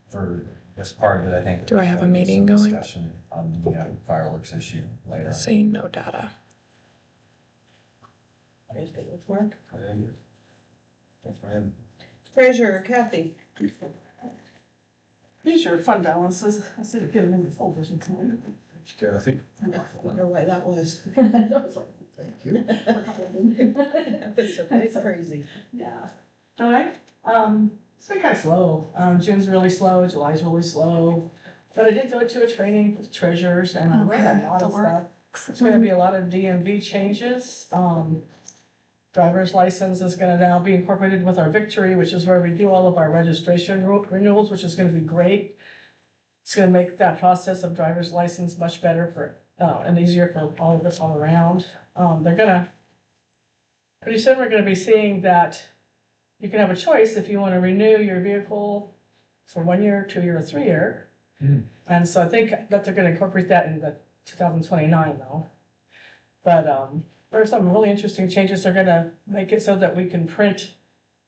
for as part of it, I think. Do I have a there'll be meeting some going? Discussion on the fireworks issue later. Seeing no data. Thursday with work. Thanks, man. Treasurer Kathy. These are fund balances. I said get them in the folders and come Kathy. I wonder why that was. Thank you. That's crazy. Yeah. All right. It's been kind of slow. June's really slow. July's really slow. But I did go to a training with treasurers and I learned a lot of stuff. There's going to be a lot of DMV changes. Driver's license is going to now be incorporated with our Victory, which is where we do all of our registration renewals, which is going to be great. It's going to make that process of driver's license much better for and easier for all of us all around. Pretty soon we're going to be seeing that you can have a choice if you want to renew your vehicle for 1 year, 2 year, or 3 year. And so I think that they're going to incorporate that in the 2029 though. But there are some really interesting changes. They're going to make it so that we can print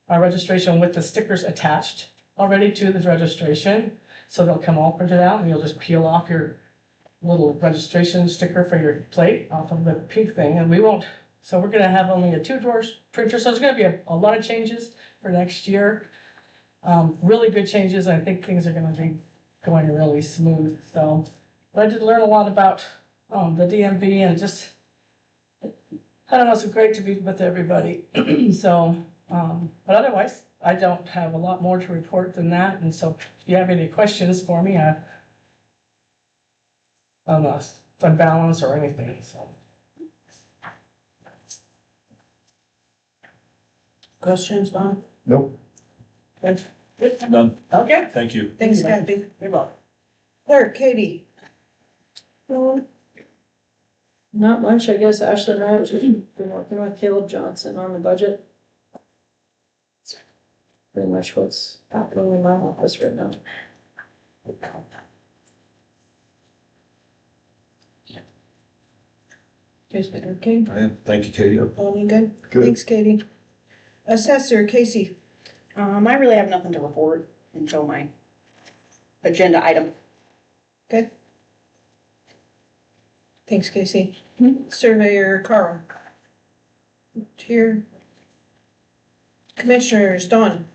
our registration with the stickers attached already to the registration. So they'll come all printed out and you'll just peel off your little registration sticker for your plate off of the pink thing. And we won't, so we're going to have only a 2-drawer printer. So there's going to be a lot of changes for next year. Really good changes. I think things are going to be going really smooth. So but I did learn a lot about the DMV and just, I don't know, it's great to be with everybody. So, but otherwise, I don't have a lot more to report than that. And so if you have any questions for me on fund balance or anything, so. Questions, Don? Nope. Good. None. Okay. Thank you. Thanks, Kathy. You're welcome. Clerk, Katie. Not much, I guess. Ashley and I have just been working with Caleb Johnson on the budget. It's pretty much what's happening in my office right now. Guys, okay? Thank you, Katie. All you good? Good. Thanks, Katie. Assessor, Casey. I really have nothing to report until my agenda item. Good. Thanks, Casey. Surveyor, Carl. Here. Commissioners, Don.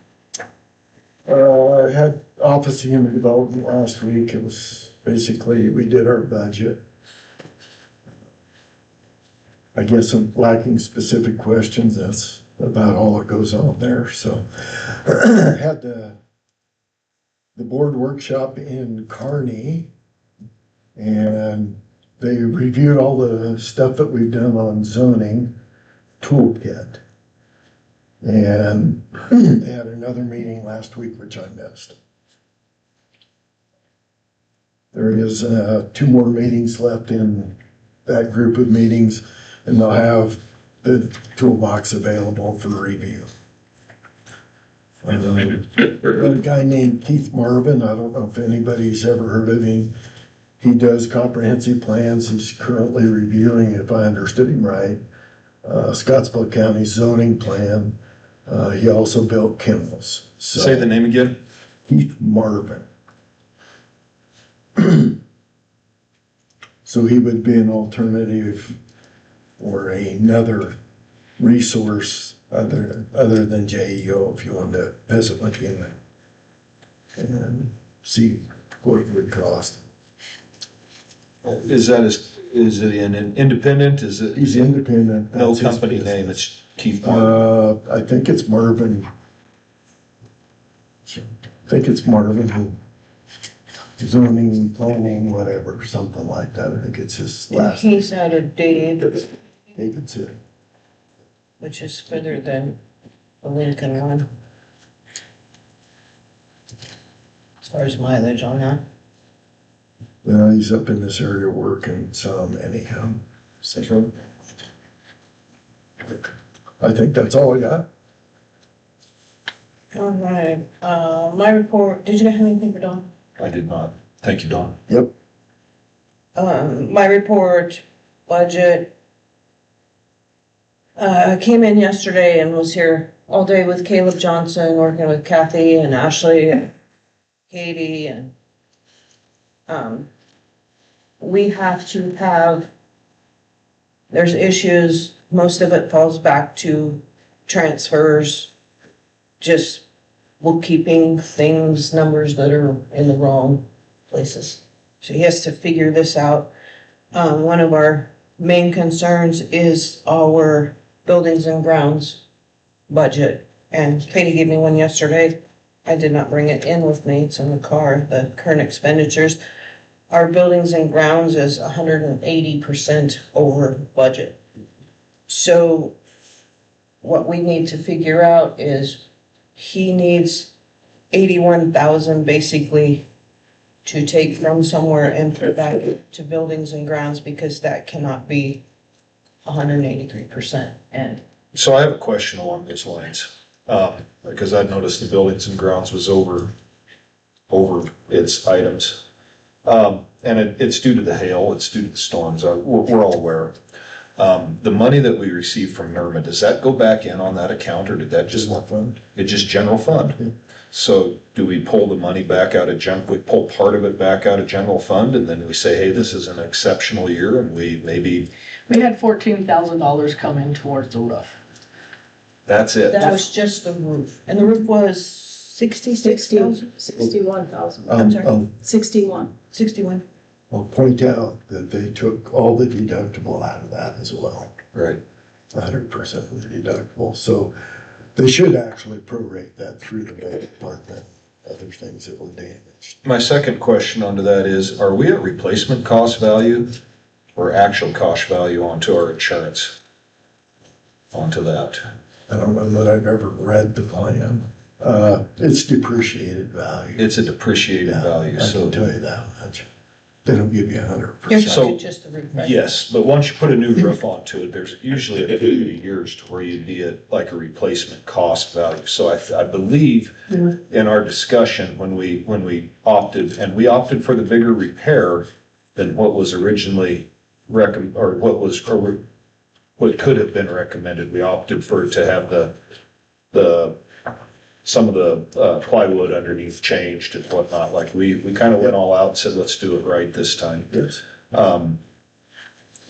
I had Office of Human Development last week. It was basically, we did our budget. I guess I'm lacking specific questions. That's about all that goes on there. So had the board workshop in Kearney and they reviewed all the stuff that we've done on zoning toolkit. And they had another meeting last week, which I missed. There is 2 more meetings left in that group of meetings, and they'll have the toolbox available for review. A guy named Keith Marvin, I don't know if anybody's ever heard of him. He does comprehensive plans. He's currently reviewing, if I understood him right, Scottsville County zoning plan. He also built kennels. So, Say the name again. Keith Marvin. So he would be an alternative or another resource other than JEO if you want to visit with him and see what it would cost. Is it an independent? Is it? He's independent. No That's his company business. name, it's Keith Martin. I think it's Marvin. Zoning, planning, whatever, something like that. I think it's his last. He's out of Dave, Davidson. which is further than the Lincoln one. As far as mileage on that. He's up in this area working some anyhow. So I think that's all I got. All right, my report, did you have anything for Dawn? I did not. Thank you, Don. Yep. My report, budget, came in yesterday and was here all day with Caleb Johnson, working with Kathy and Ashley. Katie and, we have to have, there's issues, most of it falls back to transfers, just bookkeeping things, numbers that are in the wrong places. So he has to figure this out. One of our main concerns is our buildings and grounds budget. And Katie gave me one yesterday. I did not bring it in with me. It's in the car, the current expenditures. Our buildings and grounds is 180% over budget. So what we need to figure out is he needs 81,000 basically to take from somewhere and put back to buildings and grounds, because that cannot be 183%. And So I have a question along these lines, because I noticed the buildings and grounds was over its items. And it's due to the hail, it's due to the storms, we're all aware. The money that we received from NERMA, does that go back in on that account, or did that just, General fund. it's just general fund? So do we pull the money back out of we pull part of it back out of general fund, and then we say, hey, this is an exceptional year, and we maybe, We had $14,000 come in towards the roof. that's it? that was just the roof. And the roof was 66,000? 61,000, I'm sorry. 61. 61. I'll point out that they took all the deductible out of that as well, Right. 100% of the deductible. So they should actually prorate that through the bank department, other things that were damaged. My second question onto that is, are we at replacement cost value or actual cost value onto our insurance? Onto that. I don't know that I've ever read the plan. It's depreciated value. It's a depreciated Yeah, value, I so. can tell you that much. They don't give you You're 100%. So- talking just the roof, right? Yes, but once you put a new roof onto it, there's usually a few years to where you'd be at like a replacement cost value. So I believe in our discussion, when we opted, and we opted for the bigger repair than what was originally or what could have been recommended. We opted for it to have some of the plywood underneath changed and whatnot. Like we kind of went all out and said, let's do it right this time. Yes.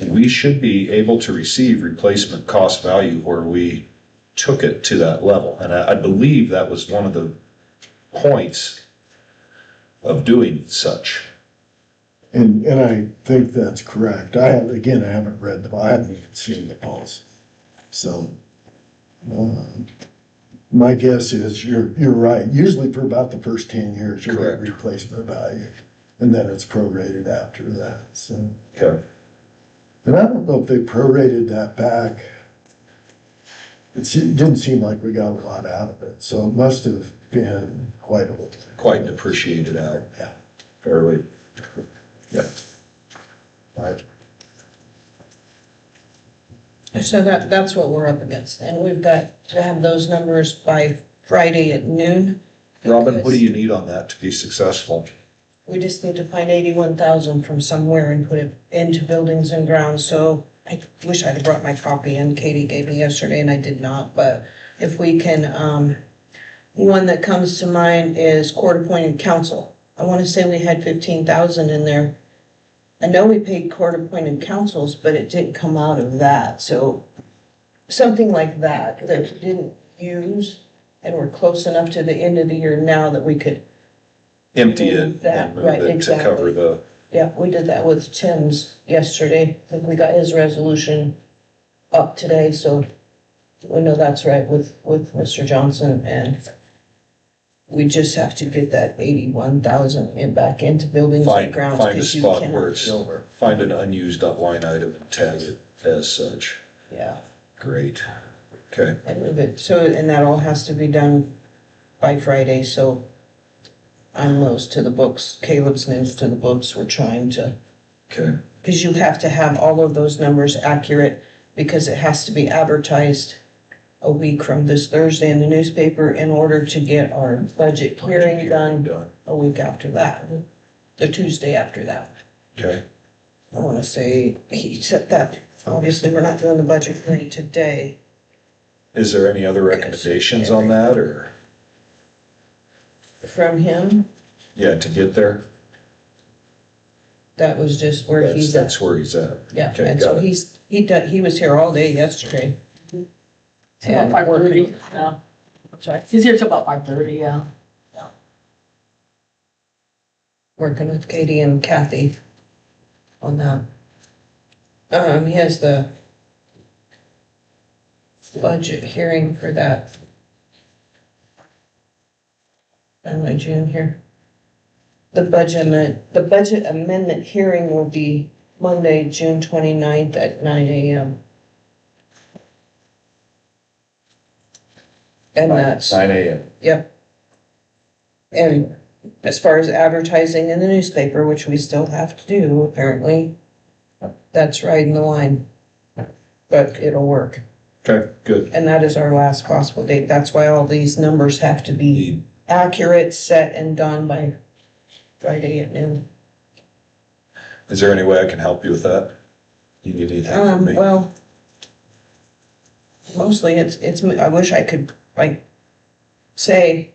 We should be able to receive replacement cost value where we took it to that level. And I believe that was one of the points of doing such. And I think that's correct. I haven't read them. I haven't even seen the policy. So, my guess is you're right. Usually for about the first 10 years, you'll get Correct. replacement value. And then it's prorated after that, so. Okay. And I don't know if they prorated that back. It didn't seem like we got a lot out of it, so it must have been quite a little. Quite depreciated out, Yeah. fairly. Yeah. Right. So that's what we're up against. And we've got to have those numbers by Friday at noon. Robin, what do you need on that to be successful? We just need to find 81,000 from somewhere and put it into buildings and grounds. So I wish I'd have brought my copy in. Katie gave me yesterday and I did not, but if we can, one that comes to mind is court-appointed counsel. I want to say we had 15,000 in there. I know we paid court-appointed counsels, but it didn't come out of that. So something like that we didn't use, and we're close enough to the end of the year now that we could. Empty it Move that, and move right, it to exactly. cover the, Yeah, we did that with Tim's yesterday. I think we got his resolution up today, so we know that's right with Mr. Johnson, and we just have to get that 81,000 back into buildings and grounds. find a because you spot cannot where it's, be over. find an unused line item and tag it as such. Yeah, Great. Okay. and move it. So, and that all has to be done by Friday, so I'm nose to the books, Caleb's nose to the books. We're trying to, Okay. because you have to have all of those numbers accurate, because it has to be advertised a week from this Thursday in the newspaper in order to get our budget hearing done a week after that, the Tuesday after that. Okay. I want to say he said that, obviously, we're not doing the budget hearing today. Is there any other recommendations on that, or? From him, Yeah, to get there, That was just where that's, he's at. that's where he's at. Yeah, Okay, and so got it. he was here all day yesterday. It's about 5:30, yeah. That's right. He's here till about 5:30, yeah. Working with Katie and Kathy on that. He has the budget hearing for that. In my June here. The budget amendment hearing will be Monday, June 29th at 9 a.m. And that's, 9 AM. yep. And as far as advertising in the newspaper, which we still have to do apparently, that's riding the line. But it'll work. Okay, good. And that is our last possible date. That's why all these numbers have to be accurate, set, and done by Friday at noon. Is there any way I can help you with that? You need anything from me? Well, mostly it's, I wish I could, like, say,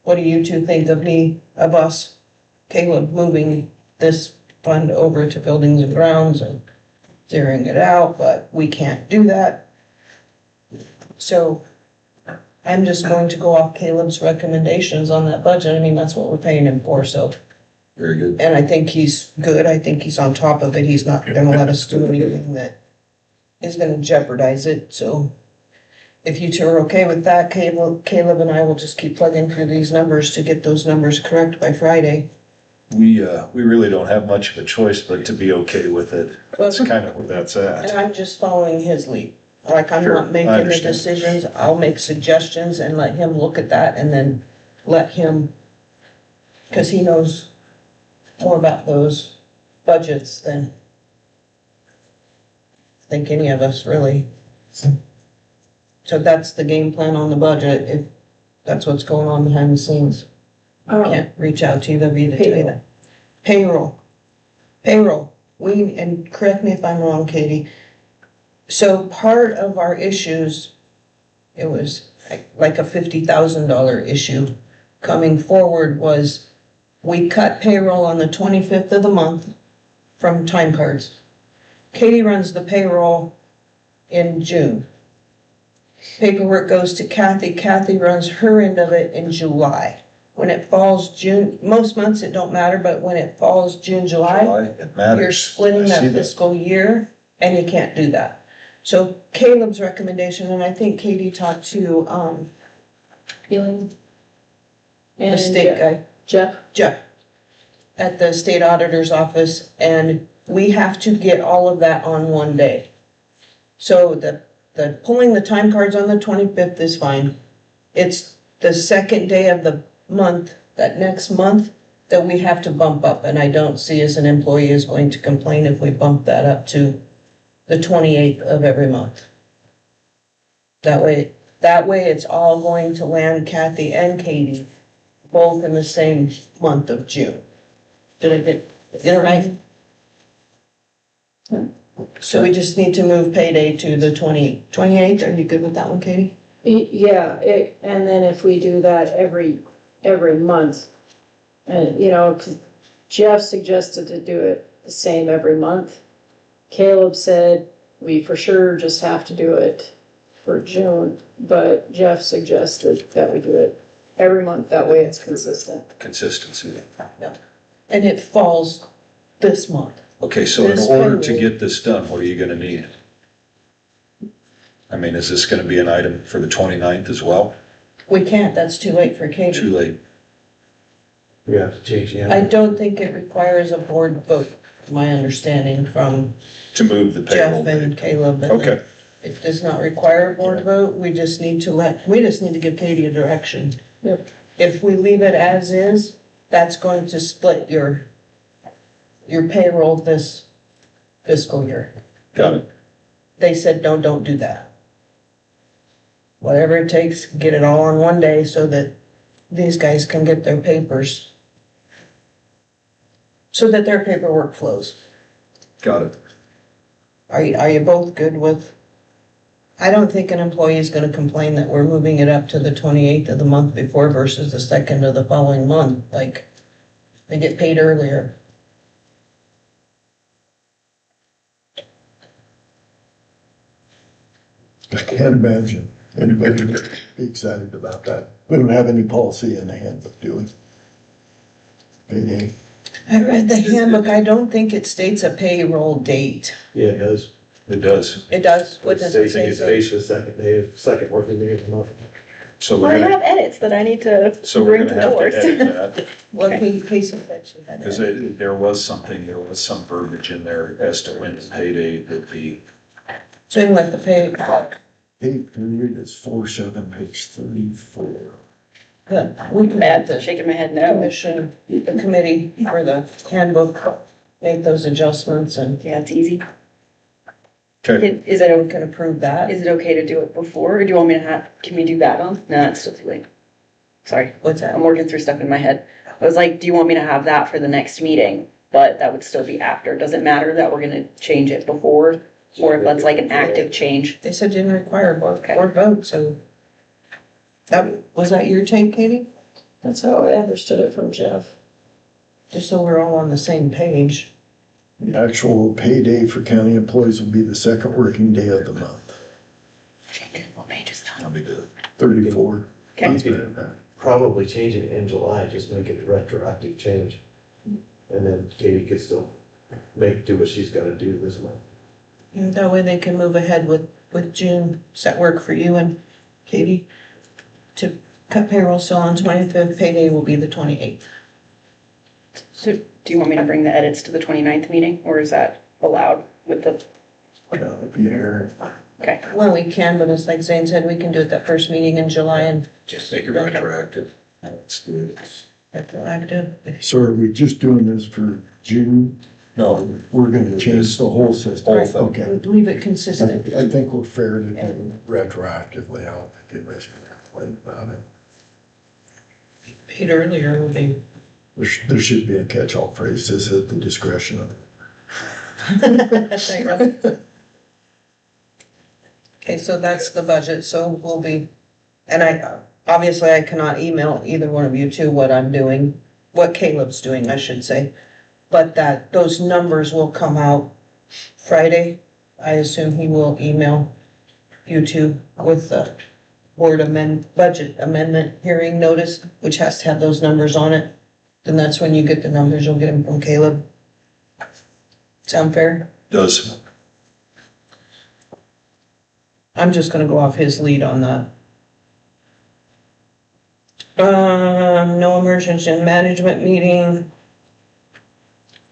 what do you two think of us, Caleb, moving this fund over to buildings and grounds and zeroing it out, but we can't do that. So I'm just going to go off Caleb's recommendations on that budget. I mean, that's what we're paying him for, so. Very good. And I think he's good. I think he's on top of it. He's not gonna let us do anything that is gonna jeopardize it, so. If you two are okay with that, Caleb and I will just keep plugging through these numbers to get those numbers correct by Friday. We really don't have much of a choice but to be okay with it. That's kind of where that's And at. I'm just following his lead. Like, I'm Sure, not I making the understand. decisions. I'll make suggestions and let him look at that and then let him, because he knows more about those budgets than I think any of us really. So that's the game plan on the budget, if that's what's going on behind the scenes. Can't reach out to you, they'll be the tell you that. Payroll, and correct me if I'm wrong, Katie. So part of our issues, it was like a $50,000 issue coming forward was we cut payroll on the 25th of the month from time cards. Katie runs the payroll in June. Paperwork goes to Kathy. Kathy runs her end of it in July. When it falls June, most months it don't matter, but when it falls June, July, It matters. you're splitting I that see fiscal year and you can't do that. So Caleb's recommendation, and I think Katie talked to, Feeling. the And state guy, Jeff, at the state auditor's office, and we have to get all of that on one day. So the pulling the time cards on the 25th is fine. It's the second day of the month, that next month, that we have to bump up, and I don't see as an employee is going to complain if we bump that up to the 28th of every month. That way it's all going to land Kathy and Katie, both in the same month of June. Did I get it right? So we just need to move payday to the 28th. Are you good with that one, Katie? yeah, and then if we do that every month, and, 'cause Jeff suggested to do it the same every month. Caleb said we for sure just have to do it for June, but Jeff suggested that we do it every month, that way it's consistent. Consistency. And it falls this month. Okay, so in This order to payroll. get this done, what are you gonna need? I mean, is this gonna be an item for the 29th as well? We can't, that's too late for Too Katie. late. We have to change the. I don't think it requires a board vote, my understanding from To move the payroll Jeff and date. Caleb. and Okay, It does not require a board vote, we just need to give Katie a direction. Yep. If we leave it as is, that's going to split your payroll this fiscal year. got it. They said, no, don't do that. Whatever it takes, get it all on one day so that these guys can get their papers, so that their paperwork flows. Got it. Are you both good with? I don't think an employee is gonna complain that we're moving it up to the 28th of the month before versus the 2nd of the following month, like, They get paid earlier. I can't imagine anybody would be excited about that. We don't have any policy in the handbook, do we? Payday. I read the handbook, I don't think it states a payroll date. Yeah, it does. It does. It does, what does it say? It's based the second day, second working day of the month. So Well, I we're have gonna, edits that I need to so we're bring to gonna the have board. to edit that. Well, Casey said she had Because it. there was some verbiage in there as to when the payday would be. So you like the pay, Pay period is 4/7, page 34. good, we can add the Shaking my head no. commission, the committee for the handbook, make those adjustments and Yeah, it's easy. Okay, Is it, we can approve that. is it okay to do it before, or do you want me to have, can we do that on? No, it's still too late. Sorry, What's that? I'm working through stuff in my head. I was like, do you want me to have that for the next meeting? But that would still be after. Does it matter that we're gonna change it before? Or if that's like an active change? They said didn't require Okay. board vote, so. Was that your take, Katie? That's how I understood it from Jeff. Just so we're all on the same page. The actual payday for county employees will be the second working day of the month. Change it. What page is that? I'll be good. 34. Okay. Probably change it in July, just make it a retroactive change. And then Katie could still do what she's gotta do this month. And that way they can move ahead with June. Does that work for you and Katie? To cut payroll still on 25th, payday will be the 28th. So do you want me to bring the edits to the 29th meeting, or is that allowed with the, Be here. okay? Well, we can, but it's like Zane said, we can do it that first meeting in July and Just make it retroactive. Let's do it. retroactive. So are we just doing this for June? No, We're gonna change the whole system. Whole thing. Okay. Leave it consistent. I think we're fair to do retroactively. I don't think anybody's gonna complain about it. Paid earlier will be. There should be a catch-all phrase, this is at the discretion of. Okay, so that's the budget, so we'll be, and obviously I cannot email either one of you two what I'm doing, what Caleb's doing, I should say. But those numbers will come out Friday. I assume he will email you two with the budget amendment hearing notice, which has to have those numbers on it. Then that's when you get the numbers, you'll get them from Caleb. Sound fair? does. I'm just gonna go off his lead on that. No emergency management meeting.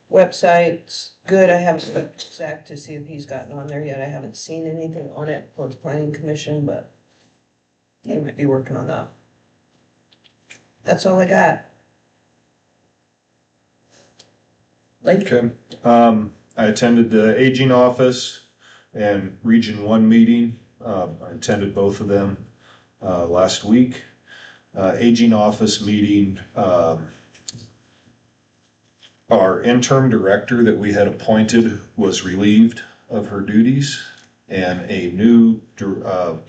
Website's good, I haven't spoken to Zach to see if he's gotten on there yet, I haven't seen anything on it for the planning commission, but he might be working on that. That's all I got. Like, Okay, I attended the aging office and Region 1 meeting. I attended both of them, last week. Aging office meeting, our interim director that we had appointed was relieved of her duties, and a new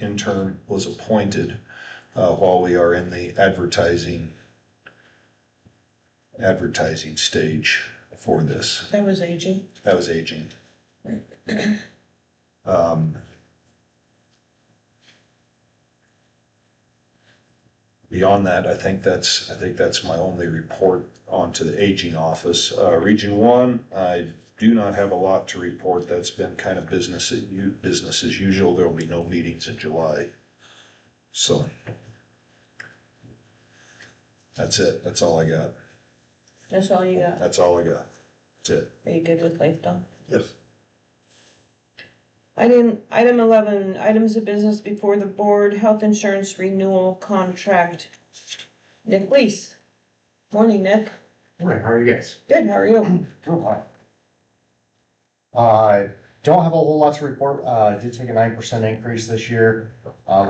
intern was appointed while we are in the advertising stage for this. that was aging. That was aging. Beyond that, I think that's my only report onto the aging office. Region 1, I do not have a lot to report. That's been kind of business as usual. There will be no meetings in July. So that's it. That's all I got. That's all you got? That's all I got. That's it. Are you good with life, Don? Yes. Item 11, items of business before the board, health insurance renewal contract. Nick Lees. Morning, Nick. Right, how are you guys? Good, how are you? Doing fine. I don't have a whole lot to report. I did take a 9% increase this year,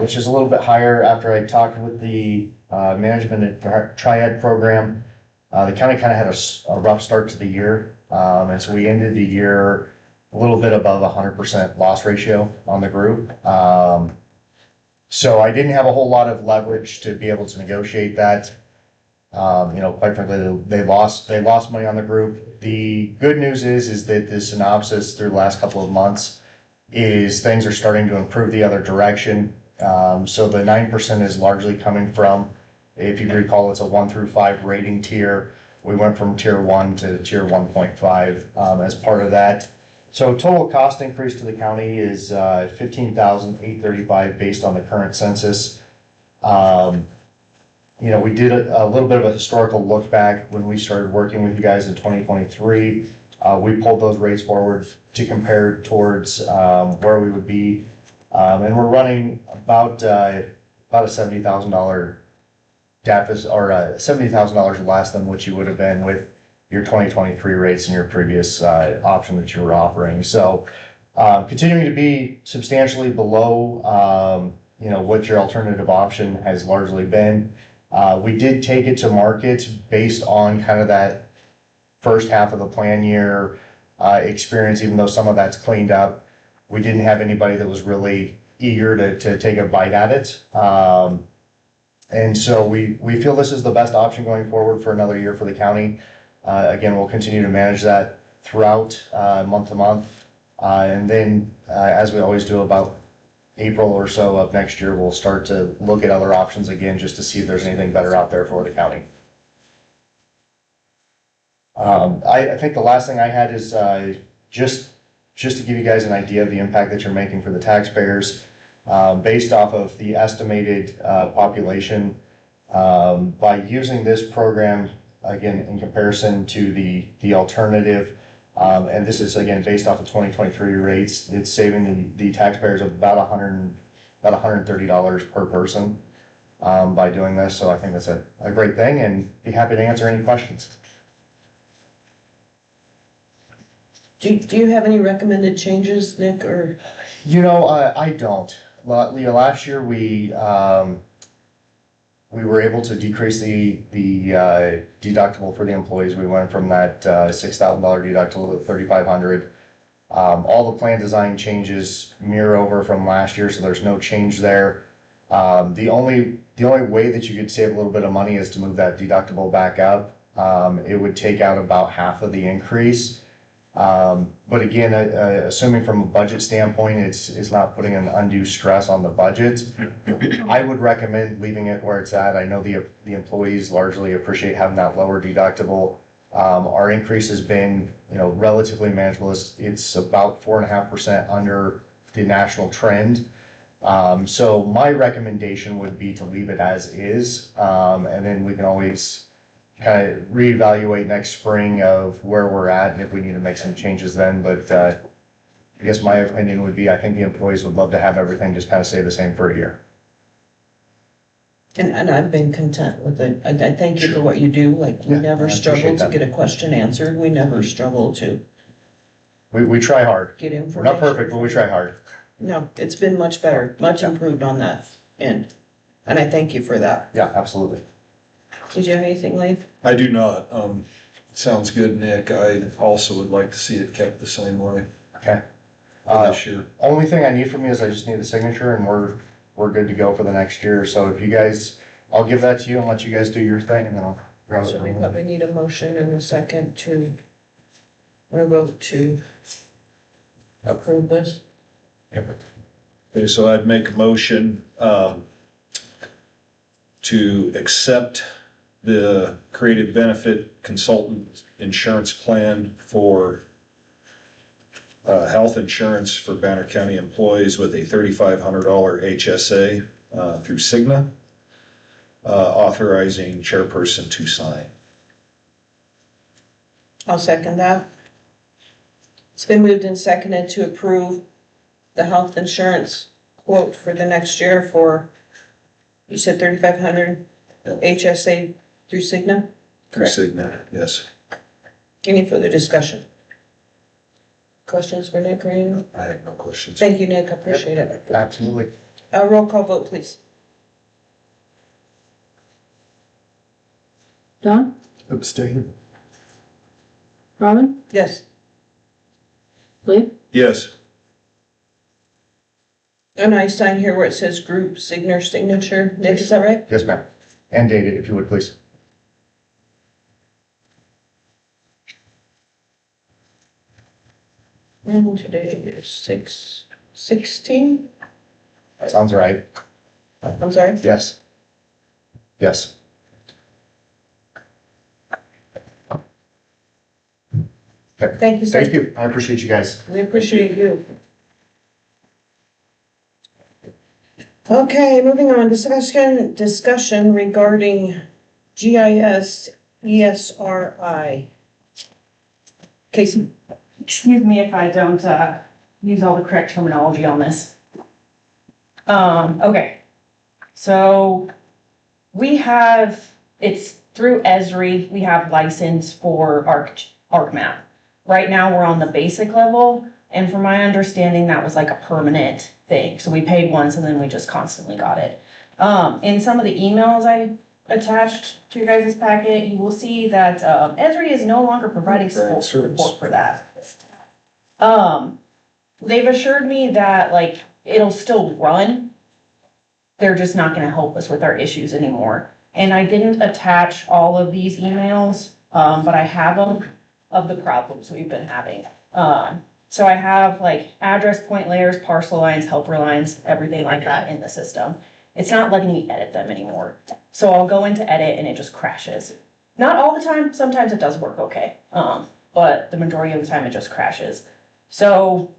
which is a little bit higher after I talked with the management at the Triad program. The county kind of had a rough start to the year, and so we ended the year a little bit above 100% loss ratio on the group. So I didn't have a whole lot of leverage to be able to negotiate that. Quite frankly, they lost money on the group. The good news is that the synopsis through the last couple of months is things are starting to improve the other direction. So the 9% is largely coming from, if you recall, it's a 1 through 5 rating tier. We went from tier 1 to tier 1.5 as part of that. So total cost increase to the county is $15,835 based on the current census. We did a little bit of a historical look back when we started working with you guys in 2023. We pulled those rates forward to compare towards where we would be. And we're running about a $70,000 deficit, or $70,000 less than what you would have been with your 2023 rates and your previous option that you were offering. So continuing to be substantially below what your alternative option has largely been. We did take it to market based on kind of that first half of the plan year experience, even though some of that's cleaned up. We didn't have anybody that was really eager to take a bite at it. And so we feel this is the best option going forward for another year for the county. Again, we'll continue to manage that throughout month to month. And then, as we always do, about April or so of next year, we'll start to look at other options again, just to see if there's anything better out there for the county. I think the last thing I had is just to give you guys an idea of the impact that you're making for the taxpayers. Based off of the estimated population, by using this program, again, in comparison to the alternative, and this is again based off of 2023 rates, it's saving the taxpayers about $130 per person by doing this. So I think that's a great thing, and be happy to answer any questions. Do you have any recommended changes, Nick, or? I don't. Last year we were able to decrease the deductible for the employees. We went from that $6,000 deductible to $3,500. All the plan design changes mirror over from last year, so there's no change there. The only way that you could save a little bit of money is to move that deductible back up. It would take out about half of the increase. But again, assuming from a budget standpoint, it's not putting an undue stress on the budget. I would recommend leaving it where it's at. I know the employees largely appreciate having that lower deductible. Our increase has been, relatively manageable. It's about 4.5% under the national trend. So my recommendation would be to leave it as is, and then we can always kind of reevaluate next spring of where we're at and if we need to make some changes then. But I guess my opinion would be, I think the employees would love to have everything just kind of stay the same for a year. And I've been content with it. I thank you for what you do. Like, we never struggle to get a question answered. We never struggle to We try hard. get information. We're not perfect, but we try hard. No, it's been much better, much improved on that end. And I thank you for that. Yeah, absolutely. Did you have anything, Leif? I do not. Sounds good, Nick. I also would like to see it kept the same way Okay. for this year. Only thing I need from you is I just need the signature, and we're good to go for the next year. So if you guys, I'll give that to you and let you guys do your thing, and then I'll grab it. So we probably need a motion and a second to, or vote to approve this. Okay, so I'd make a motion to accept the creative benefit consultant insurance plan for health insurance for Banner County employees with a $3,500 HSA through Cigna, authorizing chairperson to sign. I'll second that. It's been moved and seconded to approve the health insurance quote for the next year for, you said 3,500 HSA through Cigna? Through Cigna, yes. Any further discussion? Questions for Nick or you? I have no questions. Thank you, Nick, I appreciate it. Absolutely. Roll call vote, please. Don? Abstain. Robin? Yes. Lee? Yes. And I sign here where it says group signature. Nick, is that right? Yes, ma'am. And dated, if you would, please. And today is 6/16. Sounds right. I'm sorry. Yes. Yes. Thank you, sir. Thank you. I appreciate you guys. We appreciate you. Okay, moving on, discussion regarding GIS ESRI. Casey? Excuse me if I don't, use all the correct terminology on this. Okay. So we have, it's through Esri, we have license for ArcMap. Right now, we're on the basic level, and from my understanding, that was like a permanent thing. So we paid once and then we just constantly got it. In some of the emails I attached to your guys' packet, you will see that, Esri is no longer providing support for that. They've assured me that like, it'll still run. They're just not gonna help us with our issues anymore. And I didn't attach all of these emails, but I have them of the problems we've been having. So I have like address point layers, parcel lines, helper lines, everything like that in the system. It's not letting me edit them anymore. So I'll go into edit and it just crashes. Not all the time, sometimes it does work okay. But the majority of the time it just crashes. So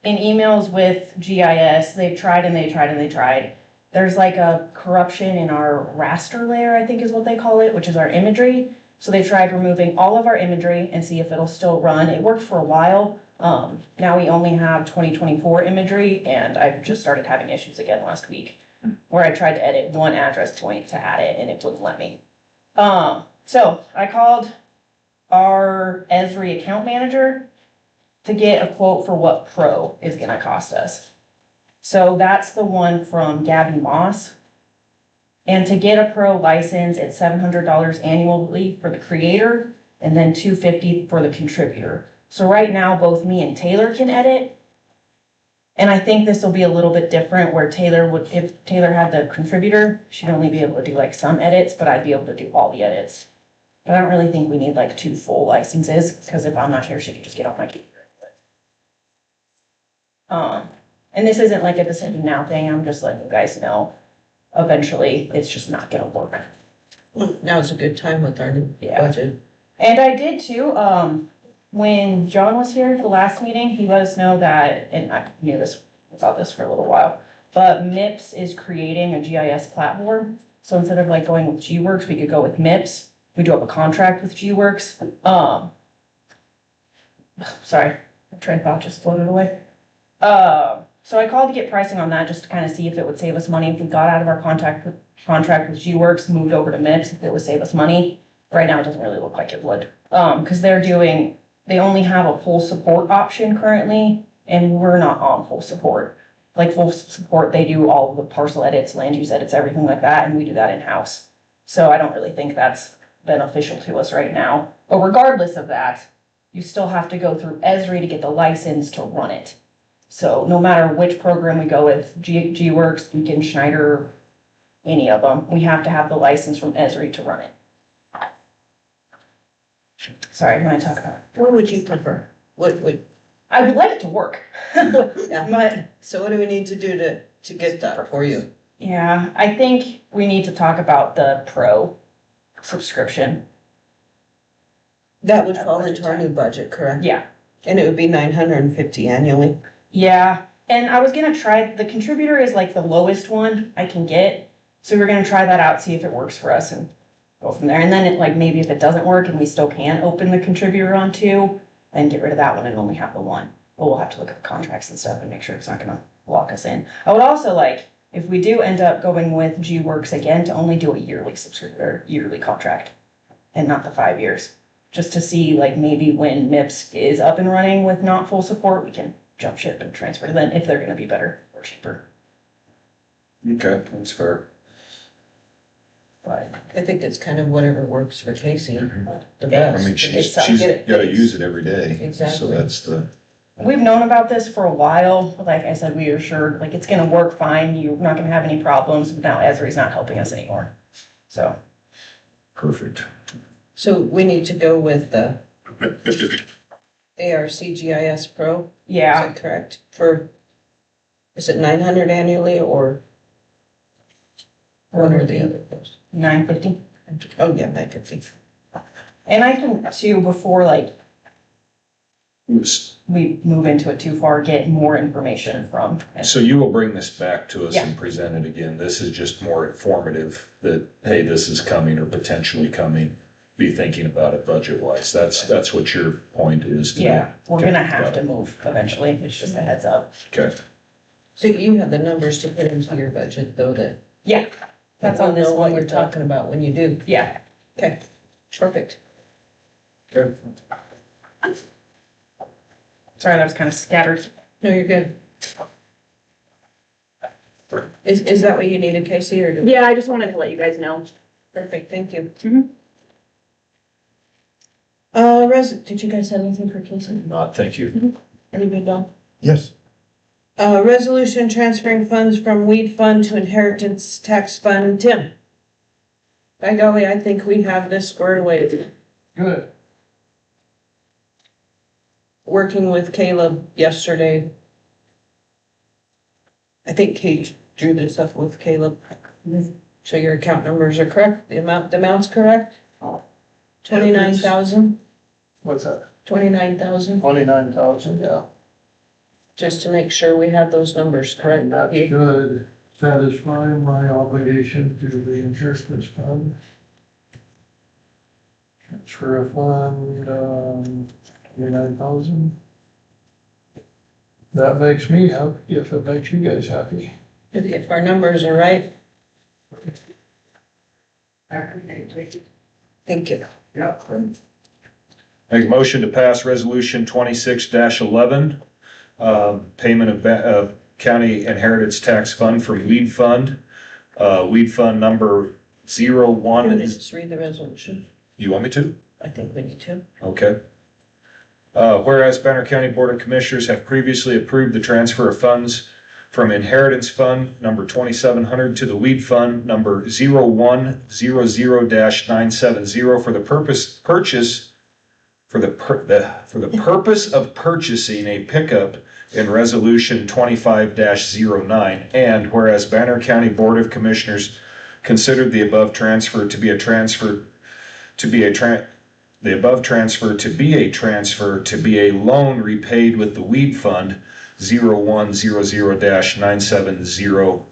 in emails with GIS, they've tried and they tried and they tried. There's like a corruption in our raster layer, I think is what they call it, which is our imagery. So they tried removing all of our imagery and see if it'll still run. It worked for a while. Now we only have 2024 imagery, and I've just started having issues again last week where I tried to edit one address point to add it and it wouldn't let me. So I called our Esri account manager to get a quote for what Pro is gonna cost us. So that's the one from Gabby Moss. And to get a Pro license, it's $700 annually for the creator and then $250 for the contributor. So right now, both me and Taylor can edit. And I think this will be a little bit different where Taylor would, if Taylor had the contributor, she'd only be able to do like some edits, but I'd be able to do all the edits. But I don't really think we need like 2 full licenses because if I'm not here, she can just get off my computer. And this isn't like a decision now thing. I'm just letting you guys know. Eventually, it's just not gonna work. Now's a good time with our new budget. And I did too, when John was here at the last meeting, he let us know that, and I knew about this for a little while, but MIPS is creating a GIS platform. So instead of like going with G-Works, we could go with MIPS. We do have a contract with G-Works. Sorry, my train of thought just floated away. So I called to get pricing on that just to kind of see if it would save us money if we got out of our contract with G-Works, moved over to MIPS, if it would save us money. Right now, it doesn't really look like it would. Because they only have a full support option currently, and we're not on full support. Like full support, they do all of the parcel edits, land use edits, everything like that, and we do that in-house. So I don't really think that's beneficial to us right now. But regardless of that, you still have to go through Esri to get the license to run it. So no matter which program we go with, G-Works, Beacon, Schneider, any of them, we have to have the license from Esri to run it. Sorry, when I talk about it. What would you prefer? I would like it to work. Yeah. But So what do we need to do to get that for you? yeah, I think we need to talk about the Pro subscription. That would fall into our new budget, correct? Yeah. And it would be $950 annually. Yeah, and I was gonna try, the contributor is like the lowest one I can get. So we're gonna try that out, see if it works for us and go from there. And then it like, maybe if it doesn't work and we still can open the contributor on 2, then get rid of that one and only have the 1. But we'll have to look at the contracts and stuff and make sure it's not gonna lock us in. I would also like, if we do end up going with G-Works again, to only do a yearly subscription or yearly contract and not the 5 years. Just to see like maybe when MIPS is up and running with not full support, we can jump ship and transfer to them if they're gonna be better or cheaper. Okay, that's fair. But I think it's kind of whatever works for Casey, the I best. mean, she's Get it gotta fixed. use it every day. So Exactly. that's the, we've known about this for a while. Like I said, we are sure like it's gonna work fine. You're not gonna have any problems. But now Esri's not helping us anymore. So perfect. So we need to go with the ARCGIS Pro? Is Yeah, that correct? Is it 900 annually or one or the other? $950. Oh, yeah, 950. And I can too, before like we move into it too far, get more information from. So you will bring this back to us Yeah. and present it again. This is just more informative that, hey, this is coming or potentially coming. Be thinking about it budget wise. That's what your point is today. Yeah, we're Okay, gonna have got to it. move eventually. It's just a heads up. Okay, So you have the numbers to put into your budget though that. Yeah, that's on this We'll know one what you're talking about when you do. Yeah. Okay, perfect. good. Sorry, that was kind of scattered. No, you're good. Is that what you needed, Casey, or? Yeah, I just wanted to let you guys know. Perfect, thank you. Mhm. Did you guys have anything for Casey? Not, thank you. Anybody, Don? Yes, Resolution transferring funds from weed fund to inheritance tax fund. Tim? By golly, I think we have this squared away. Good. Working with Caleb yesterday. I think Kate drew this up with Caleb. So your account numbers are correct, the amount's correct? 29,000, What's that? 29,000, 29,000, yeah. just to make sure we have those numbers correct. And that should satisfy my obligation to the insurance fund. Transfer a fund, 29,000. That makes me happy, if it makes you guys happy. If our numbers are right, thank you. Yeah. Make a motion to pass resolution 26-11, payment of county inheritance tax fund from weed fund. Weed fund number 01 Can we is, just read the resolution? you want me to? I think we need to. Okay. Whereas Banner County Board of Commissioners have previously approved the transfer of funds from Inheritance Fund number 2700 to the Weed Fund number 0100-970 for the purpose of purchasing a pickup in Resolution 25-09. And whereas Banner County Board of Commissioners considered the above transfer to be a transfer to be a loan repaid with the Weed Fund 0100-970.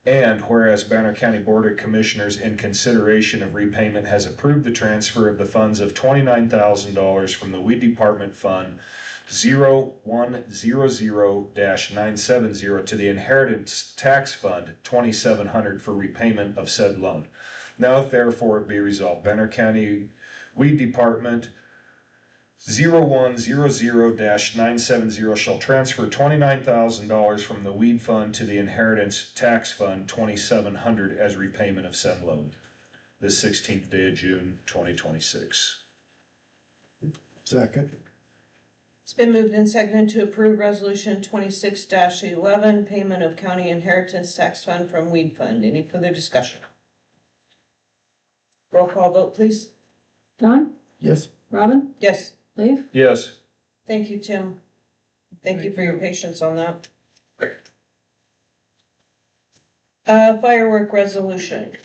And whereas Banner County Board of Commissioners, in consideration of repayment, has approved the transfer of the funds of $29,000 from the Weed Department Fund 0100-970 to the Inheritance Tax Fund 2700 for repayment of said loan. Now therefore be resolved, Banner County Weed Department 0100-970 shall transfer $29,000 from the Weed Fund to the Inheritance Tax Fund 2700 as repayment of said loan. This 16th day of June, 2026. second, It's been moved and seconded to approve resolution 26-11, payment of county inheritance tax fund from weed fund. Any further discussion? Roll call vote, please. Don? yes, Robin? Yes. Leif? Yes. Thank you, Tim. Thank you for your patience on that. Firework resolution.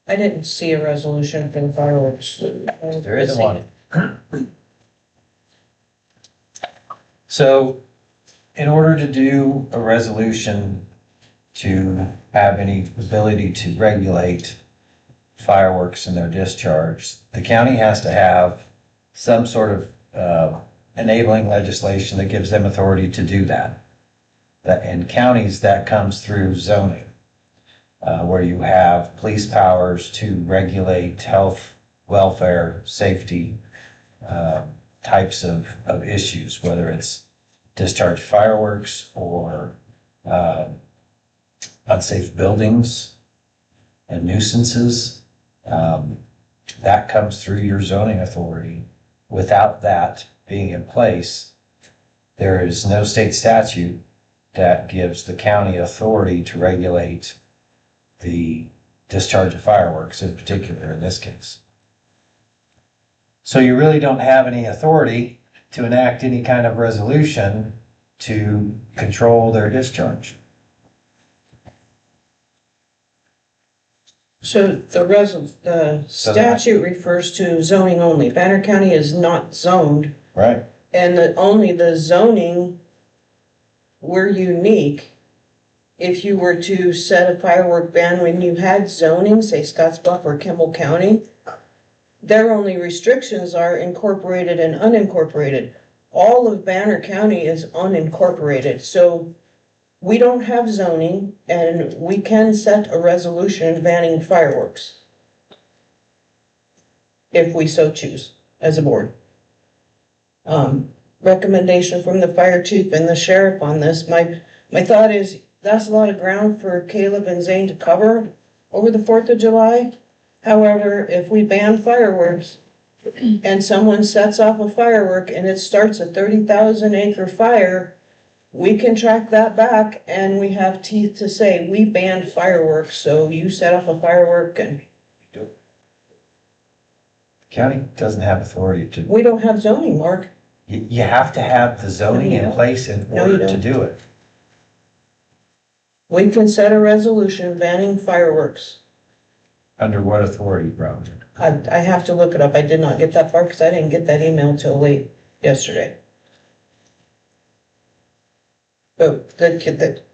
I didn't see a resolution for the fireworks. There isn't one. So, in order to do a resolution to have any ability to regulate fireworks and their discharge, the county has to have some sort of enabling legislation that gives them authority to do that. In counties, that comes through zoning, where you have police powers to regulate health, welfare, safety, types of issues, whether it's discharge fireworks or unsafe buildings and nuisances. That comes through your zoning authority. Without that being in place, there is no state statute that gives the county authority to regulate the discharge of fireworks, in particular in this case. So you really don't have any authority to enact any kind of resolution to control their discharge. So the statute refers to zoning only. Banner County is not zoned, Right. and only the zoning, we're unique. If you were to set a firework ban when you had zoning, say Scottsbluff or Kimball County, their only restrictions are incorporated and unincorporated. All of Banner County is unincorporated, so we don't have zoning, and we can set a resolution banning fireworks if we so choose as a board. Recommendation from the fire chief and the sheriff on this. My thought is that's a lot of ground for Caleb and Zane to cover over the 4th of July. However, if we ban fireworks and someone sets off a firework and it starts a 30,000 acre fire, we can track that back and we have teeth to say, we banned fireworks, so you set off a firework and. The county doesn't have authority to, We don't have zoning, Mark. you have to have the zoning in place in No, you order to don't. do it. We can set a resolution banning fireworks. Under what authority, Robin? I have to look it up. I did not get that far because I didn't get that email till late yesterday. But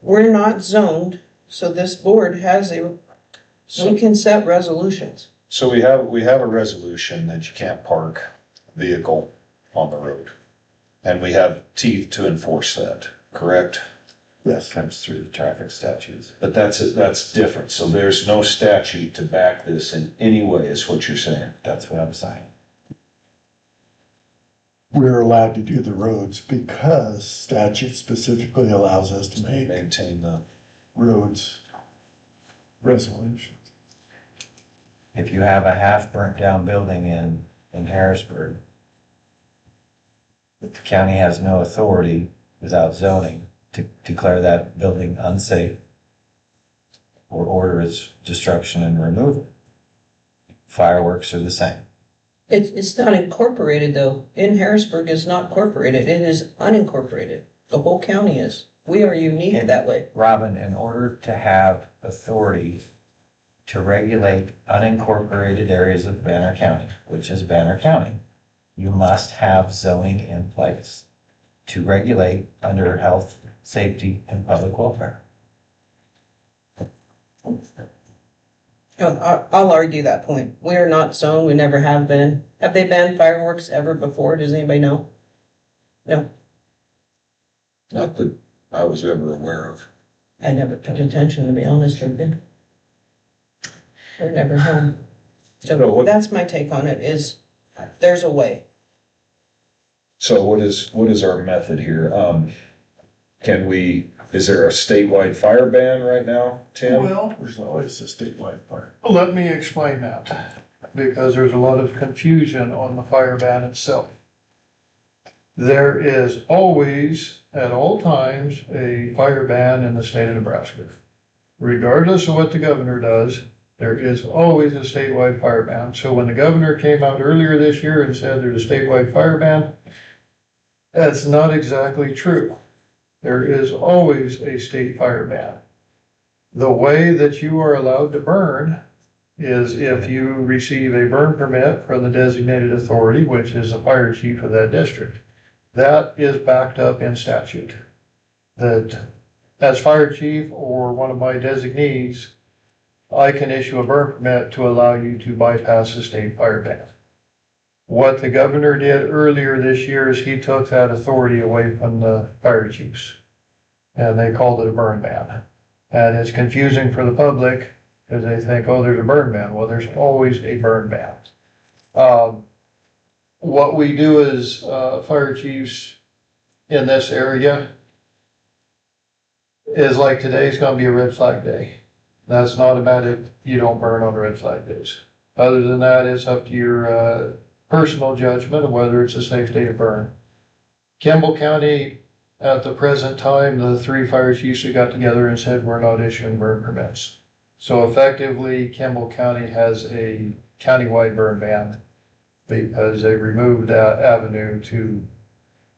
we're not zoned, so this board has we can set resolutions. So we have a resolution that you can't park a vehicle on the road. And we have teeth to enforce that, correct? Yes. Comes through the traffic statutes. But that's different. So there's no statute to back this in any way, is what you're saying. That's what I'm saying. We're allowed to do the roads because statute specifically allows us to make Maintain the, roads resolutions. If you have a half burnt down building in Harrisburg, the county has no authority without zoning to declare that building unsafe or order its destruction and removal. Fireworks are the same. It's not incorporated though. In Harrisburg is not incorporated. It is unincorporated. The whole county is. We are unique that way. Robin, in order to have authority to regulate unincorporated areas of Banner County, which is Banner County, you must have zoning in place to regulate under health, safety, and public welfare. I'll argue that point. We are not zoned. We never have been. Have they banned fireworks ever before? Does anybody know? No, not that I was ever aware of. I never paid attention, to be honest with you. They're never home. No, So what- that's my take on it, is there's a way. So what is our method here? Is there a statewide fire ban right now, Tim? Well, There's always a statewide fire. let me explain that, because there's a lot of confusion on the fire ban itself. There is always, at all times, a fire ban in the state of Nebraska. Regardless of what the governor does, there is always a statewide fire ban. So when the governor came out earlier this year and said there's a statewide fire ban, that's not exactly true. There is always a state fire ban. The way that you are allowed to burn is if you receive a burn permit from the designated authority, which is the fire chief of that district. That is backed up in statute. That as fire chief or one of my designees, I can issue a burn permit to allow you to bypass the state fire ban. What the governor did earlier this year is he took that authority away from the fire chiefs. And they called it a burn ban. And it's confusing for the public because they think, oh, there's a burn ban. Well, there's always a burn ban. What we do as fire chiefs in this area is like today's gonna be a red flag day. That's not automatic, you don't burn on red flag days. Other than that, it's up to your personal judgment of whether it's a safe day to burn. Kimball County, at the present time, the 3 fire chiefs who got together and said we're not issuing burn permits. So effectively, Kimball County has a countywide burn ban. because they removed that avenue to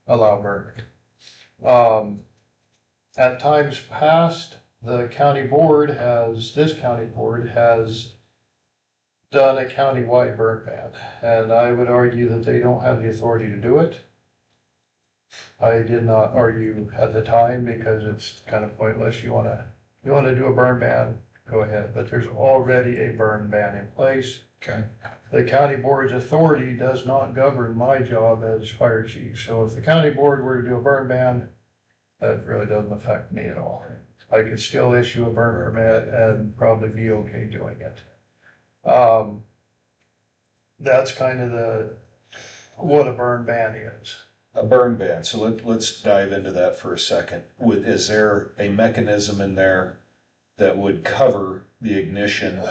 allow burning. At times past, this county board has done a countywide burn ban, and I would argue that they don't have the authority to do it. I did not argue at the time because it's kind of pointless. You wanna do a burn ban, go ahead, but there's already a burn ban in place. Okay. The county board's authority does not govern my job as fire chief, so if the county board were to do a burn ban, that really doesn't affect me at all. I could still issue a burn permit and probably be okay doing it. That's kind of what a burn ban is. A burn ban, so let's dive into that for a second. Is there a mechanism in there that would cover the ignition of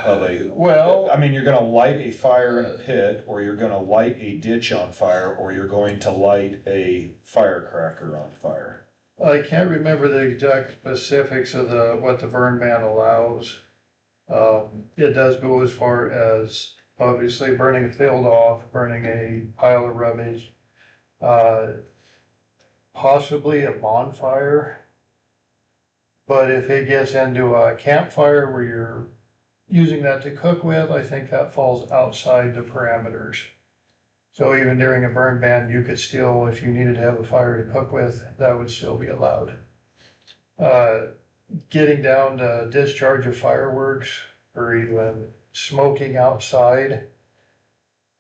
I mean, you're gonna light a fire in a pit, or you're gonna light a ditch on fire, or you're going to light a firecracker on fire? I can't remember the exact specifics of what the burn ban allows. It does go as far as obviously burning a field off, burning a pile of rubbish, possibly a bonfire. But if it gets into a campfire where you're using that to cook with, I think that falls outside the parameters. So even during a burn ban, you could still, if you needed to have a fire to cook with, that would still be allowed. Getting down to discharge of fireworks or even smoking outside,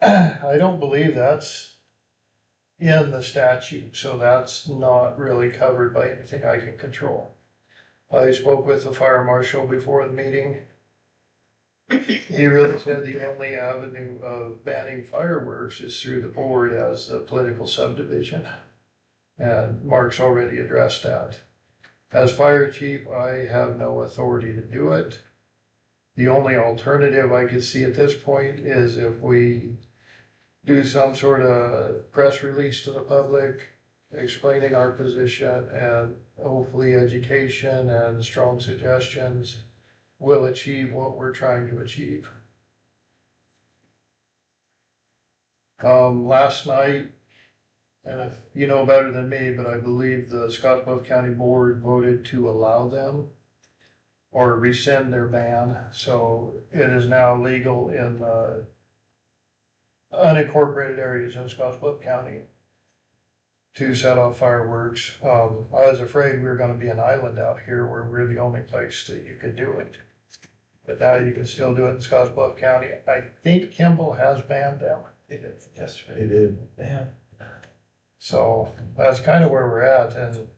I don't believe that's in the statute, so that's not really covered by anything I can control. I spoke with the fire marshal before the meeting. He really said the only avenue of banning fireworks is through the board as a political subdivision. And Mark's already addressed that. As fire chief, I have no authority to do it. The only alternative I could see at this point is if we do some sort of press release to the public explaining our position, and hopefully education and strong suggestions will achieve what we're trying to achieve. Last night, and if you know better than me, but I believe the Scottsbluff County Board voted to allow them or rescind their ban. So it is now legal in unincorporated areas in Scottsbluff County to set off fireworks. I was afraid we were gonna be an island out here where we're the only place that you could do it. But now you can still do it in Scottsbluff County. I think Kimball has banned them. They did yesterday. They did. Yeah. So that's kind of where we're at, and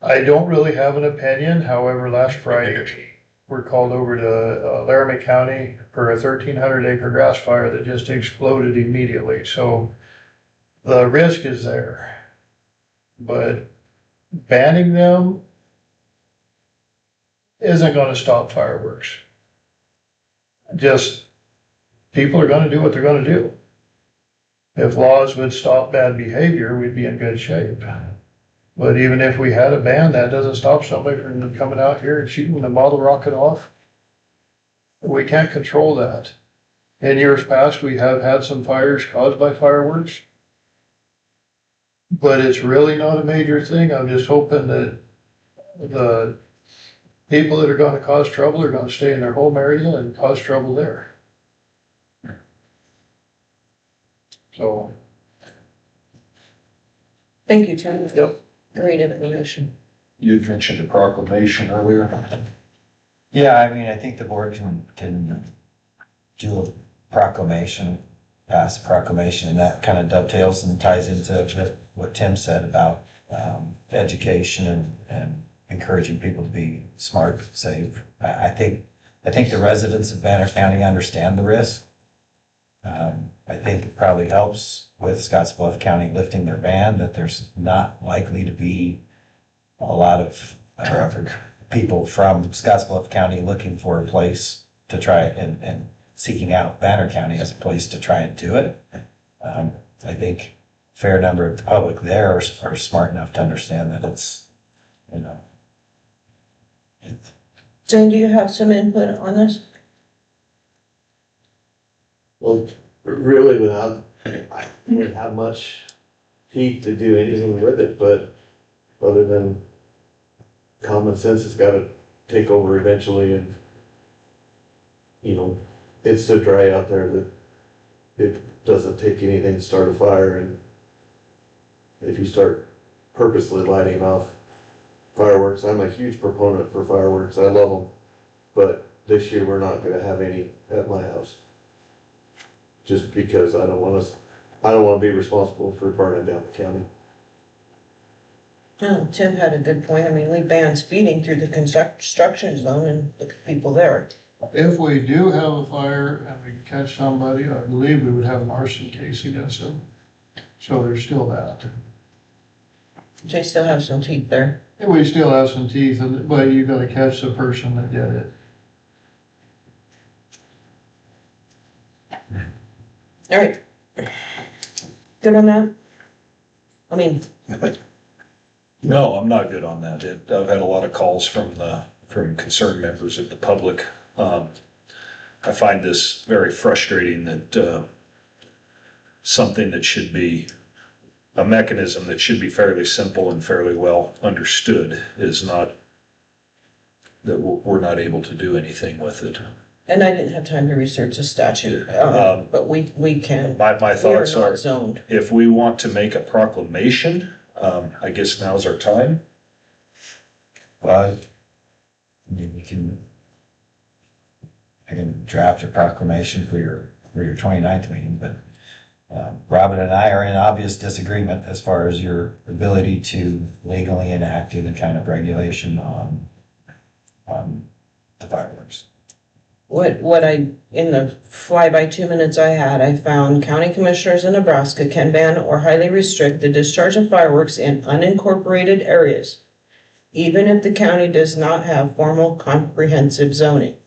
I don't really have an opinion. However, last Friday, we're called over to Laramie County for a 1,300 acre grass fire that just exploded immediately. So the risk is there, but banning them isn't going to stop fireworks. Just people are going to do what they're going to do. If laws would stop bad behavior, we'd be in good shape. But even if we had a ban, that doesn't stop somebody from coming out here and shooting a bottle rocket off. We can't control that. In years past, we have had some fires caused by fireworks, but it's really not a major thing. I'm just hoping that the people that are going to cause trouble are going to stay in their home area and cause trouble there. So. Thank you, Tim. Yep. Great information. You had mentioned a proclamation earlier. Yeah, I mean, I think the board can do a proclamation, pass a proclamation, and that kind of dovetails and ties into what Tim said about education and encouraging people to be smart, safe. I think the residents of Banner County understand the risk. I think it probably helps with Scottsbluff County lifting their ban that there's not likely to be a lot of people from Scottsbluff County looking for a place to try and seeking out Banner County as a place to try and do it. I think a fair number of the public there are smart enough to understand that it's, Jen, do you have some input on this? Well, really without, I didn't have much heat to do anything with it, but other than common sense has gotta take over eventually and, you know, it's so dry out there that it doesn't take anything to start a fire, and if you start purposely lighting off fireworks, I'm a huge proponent for fireworks, I love them, but this year we're not gonna have any at my house. Just because I don't wanna be responsible for burning down the county. No, Tim had a good point. I mean, we banned speeding through the construction zone and look at people there. If we do have a fire and we catch somebody, I believe we would have an arson case against them. So there's still that. They still have some teeth there. And we still have some teeth, but you gotta catch the person that did it. All right. Good on that? I mean, No, I'm not good on that. I've had a lot of calls from concerned members of the public. I find this very frustrating that, something that should be a mechanism that should be fairly simple and fairly well understood is not, that we're not able to do anything with it. and I didn't have time to research the statute, but we can. My We are thoughts not are, zoned. if we want to make a proclamation, I guess now's our time. Well, I mean, I can draft a proclamation for your 29th meeting, but Robin and I are in obvious disagreement as far as your ability to legally enact any kind of regulation on the fireworks. In the fly-by 2 minutes I had, I found county commissioners in Nebraska can ban or highly restrict the discharge of fireworks in unincorporated areas, even if the county does not have formal comprehensive zoning.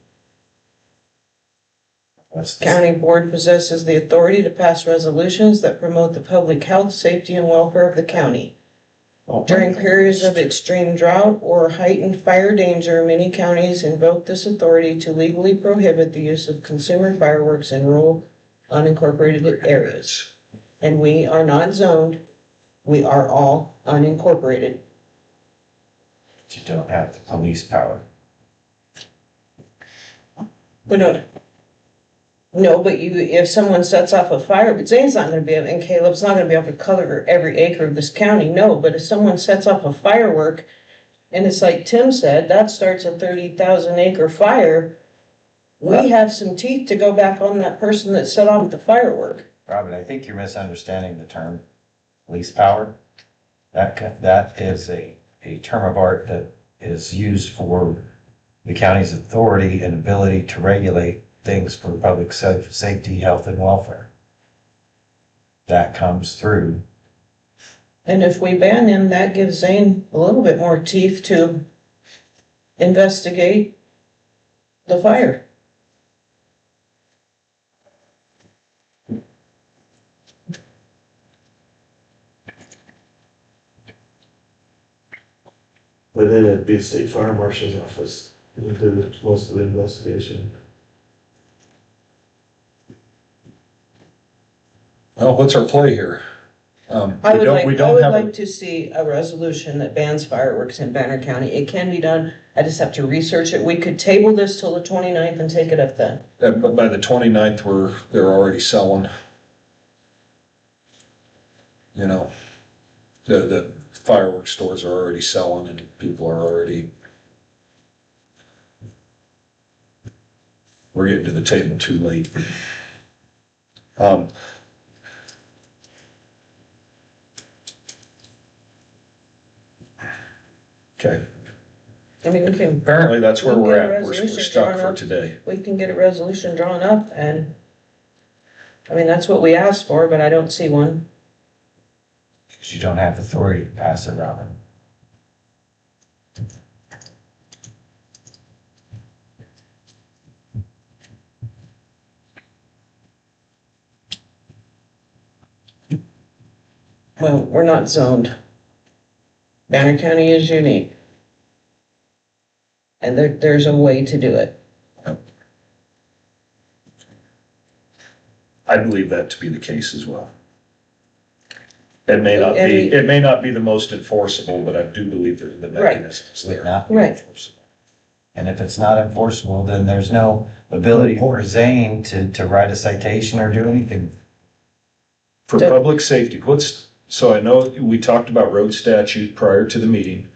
County board possesses the authority to pass resolutions that promote the public health, safety, and welfare of the county. During periods of extreme drought or heightened fire danger, many counties invoke this authority to legally prohibit the use of consumer fireworks in rural unincorporated areas. And we are not zoned, we are all unincorporated. You don't have the police power. But no, but if someone sets off a fire, but Zane's not gonna be able, and Caleb's not gonna be able to cover every acre of this county, no, but if someone sets off a firework, and it's like Tim said, that starts a 30,000 acre fire, we have some teeth to go back on that person that set off the firework. Robert, I think you're misunderstanding the term police power. That is a term of art that is used for the county's authority and ability to regulate things for public safety, health, and welfare. That comes through. And if we ban them, that gives Zane a little bit more teeth to investigate the fire. But then it'd be the state fire marshal's office who do most of the investigation. Well, what's our play here? I would have like to see a resolution that bans fireworks in Banner County. It can be done. I just have to research it. We could table this till the 29th and take it up then. But by the 29th, they're already selling. You know, the fireworks stores are already selling and people are already. We're getting to the table too late. Okay. I mean, we can. Apparently that's where we can we're get a at. We're resolution stuck drawn for up. today. We can get a resolution drawn up and, I mean, that's what we asked for, but I don't see one. Because you don't have authority to pass it, Robin. Well, we're not zoned. Banner County is unique. And there's a way to do it. I believe that to be the case as well. It may not be the most enforceable, but I do believe that the Right. mechanisms there. Not Right. enforceable. And if it's not enforceable, then there's no ability for Zane to write a citation or do anything. For So- public safety, so I know we talked about road statute prior to the meeting.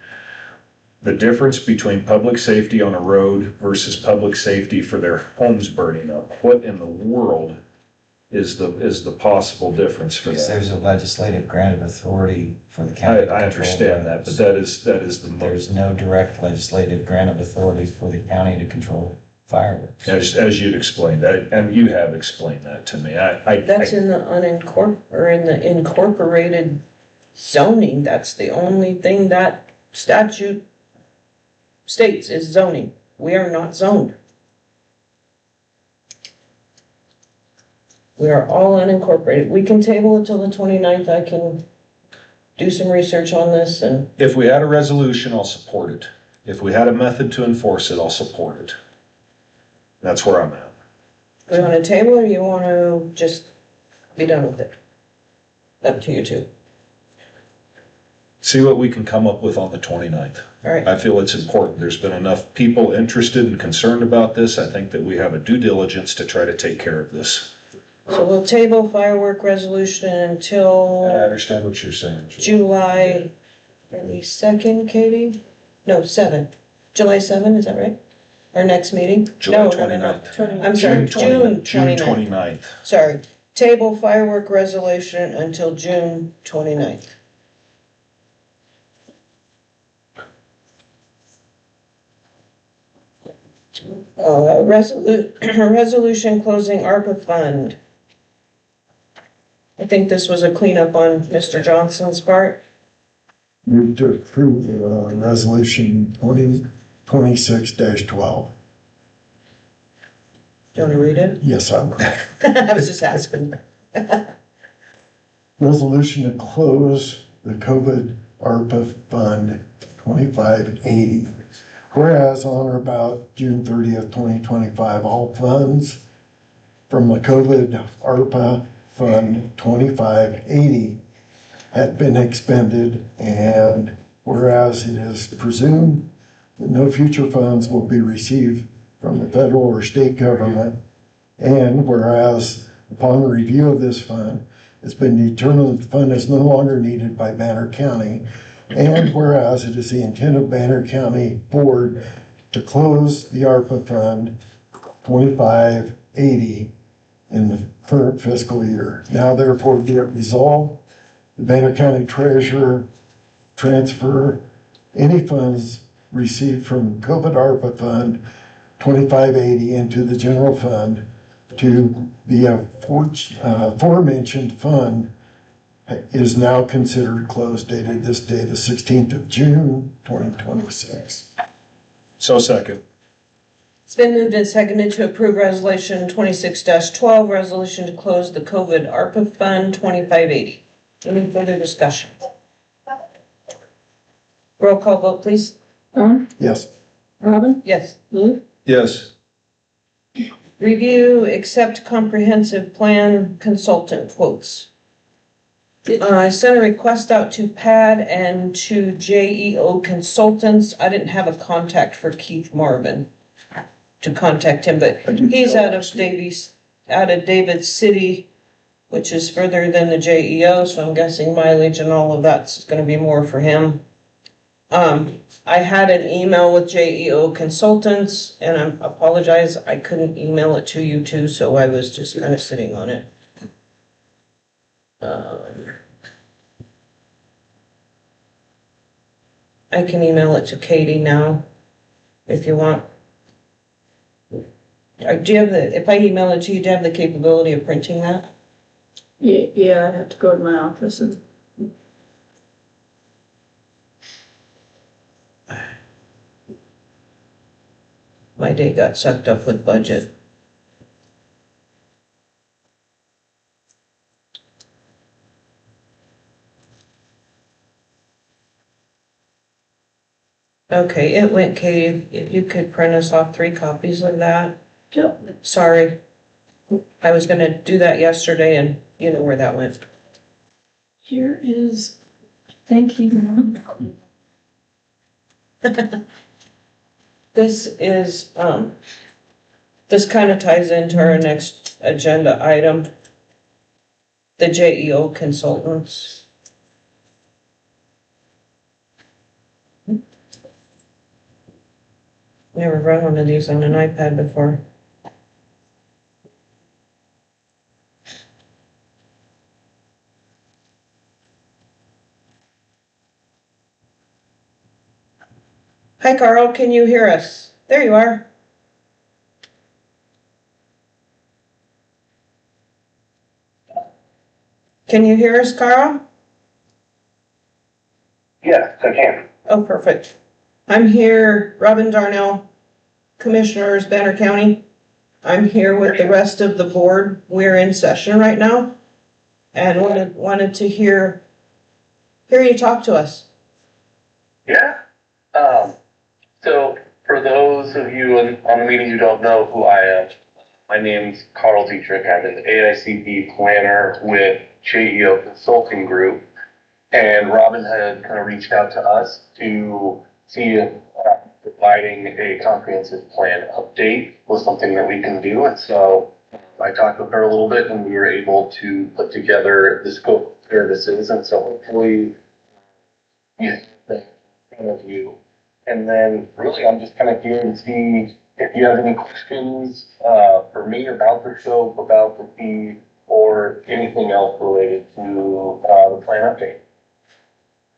The difference between public safety on a road versus public safety for their homes burning up. What in the world is the possible difference for Because that? there's a legislative grant of authority for the county. to I control understand that, but roads. that is the There's most, no direct legislative grant of authority for the county to control fireworks. as you'd explained, and you have explained that to me. That's in the in the incorporated zoning. That's the only thing that statute states is zoning. We are not zoned. We are all unincorporated. We can table it till the 29th. I can do some research on this and, If we had a resolution, I'll support it. If we had a method to enforce it, I'll support it. That's where I'm at. we want to table or you want to just be done with it? Up to you two. See what we can come up with on the 29th. All right. I feel it's important. There's been enough people interested and concerned about this. I think that we have a due diligence to try to take care of this. So we'll table firework resolution I until understand what you're saying. July 2nd, Katie? No, 7. July 7, is that right? Our next meeting? July No, 29th. I'm sorry, June 29th. 29th. Sorry. Table firework resolution until June 29th. Resolution closing ARPA fund. I think this was a cleanup on Mr. Johnson's part. Move to approve, resolution 2026-12. Do you want to read it? Yes, I will. I was just asking. Resolution to close the COVID ARPA Fund 2580. Whereas on or about June 30th, 2025, all funds from the COVID ARPA Fund 2580 had been expended, and whereas it is presumed that no future funds will be received from the federal or state government, and whereas upon review of this fund, it's been determined that the fund is no longer needed by Banner County, and whereas it is the intent of Banner County Board to close the ARPA Fund 2580 in the current fiscal year. Now therefore be it resolved, the Banner County Treasurer transfer any funds received from COVID ARPA Fund 2580 into the general fund to the aforementioned fund is now considered closed, dated this day, the 16th of June, 2026. So second. It's been moved and seconded to approve resolution 26-12, resolution to close the COVID ARPA Fund 2580. Any further discussion? Roll call vote, please. Ron, Yes. Robin, Yes. Luke, Yes. Review, accept comprehensive plan consultant quotes. I sent a request out to PAD and to JEO Consultants. I didn't have a contact for Keith Marvin to contact him, but he's out of David City, which is further than the JEO, so I'm guessing mileage and all of that's gonna be more for him. I had an email with JEO Consultants, and I apologize, I couldn't email it to you too, so I was just kind of sitting on it. I can email it to Katie now, if you want. Do you have if I email it to you, do you have the capability of printing that? yeah, I have to go to my office and. My day got sucked up with budget. Okay, it went, Katie. If you could print us off 3 copies of that. Yep. Sorry. I was gonna do that yesterday and you know where that went. Here is, thank you. This is, this kind of ties into our next agenda item. The JEO consultants. Never run one of these on an iPad before. Hi Carl, can you hear us? There you are. Can you hear us, Carl? Yes, I can. Oh, perfect. I'm here, Robin Darnell, Commissioners, Banner County. I'm here with the rest of the board. We're in session right now and wanted to hear you talk to us. Yeah. So for those of you on the meeting who don't know who I am, my name's Carl Dietrich. I'm an AICP planner with JEO Consulting Group. And Robin had kind of reached out to us to see if providing a comprehensive plan update was something that we can do. And so I talked with her a little bit and we were able to put together the scope of services. And so hopefully you have that in front of you. And then really I'm just kind of here to see if you have any questions for me about the scope, about the fee, or anything else related to the plan update.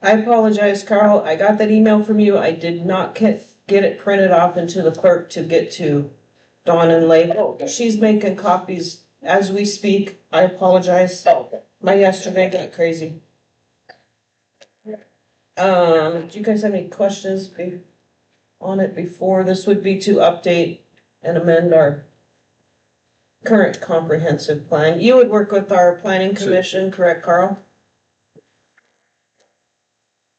I apologize, Carl. I got that email from you. I did not get it printed off into the clerk to get to Dawn and label. She's making copies as we speak. I apologize. Okay. My yesterday got crazy. Do you guys have any questions on it before? This would be to update and amend our current comprehensive plan. You would work with our planning commission, correct, Carl?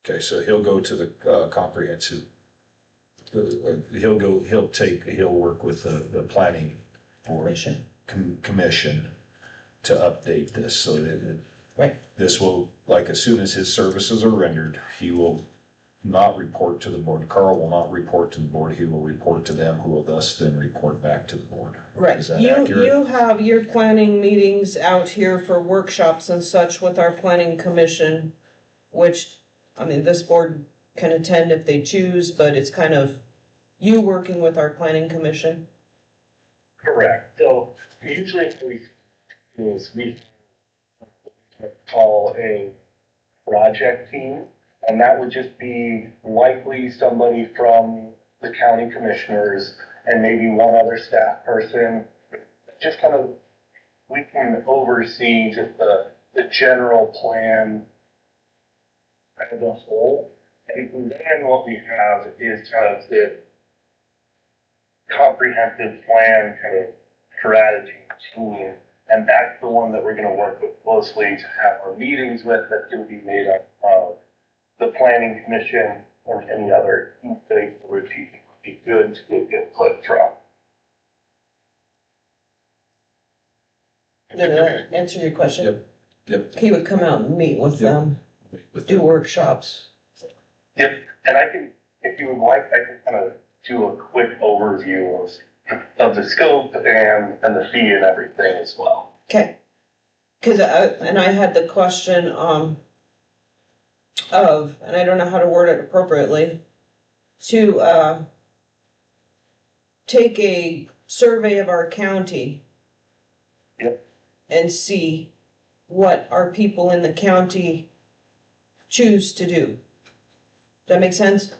Okay, so he'll go to the comprehensive, he'll work with the planning board commission to update this so that Right. this will, like, as soon as his services are rendered, he will not report to the board. Carl will not report to the board. He will report to them, who will thus then report back to the board. Right. Is that You accurate? have your planning meetings out here for workshops and such with our planning commission, which, I mean, this board can attend if they choose, but it's kind of you working with our planning commission. Correct. So usually we call a project team, and that would just be likely somebody from the county commissioners and maybe one other staff person. Just kind of, we can oversee just the general plan as a whole. And then what we have is kind of the comprehensive plan kind of strategy team. And that's the one that we're going to work with closely to have our meetings with. That's going to be made up of the planning commission or any other stakeholder team. Would be good to get input from. Did that answer your question? Yep. He would come out and meet with them, do workshops. Yep. And I can, if you would like, I can kind of do a quick overview of the scope and the fee and everything as well. Okay. Cause I had the question, and I don't know how to word it appropriately, to, take a survey of our county. Yep. And see what our people in the county choose to do. Does that make sense?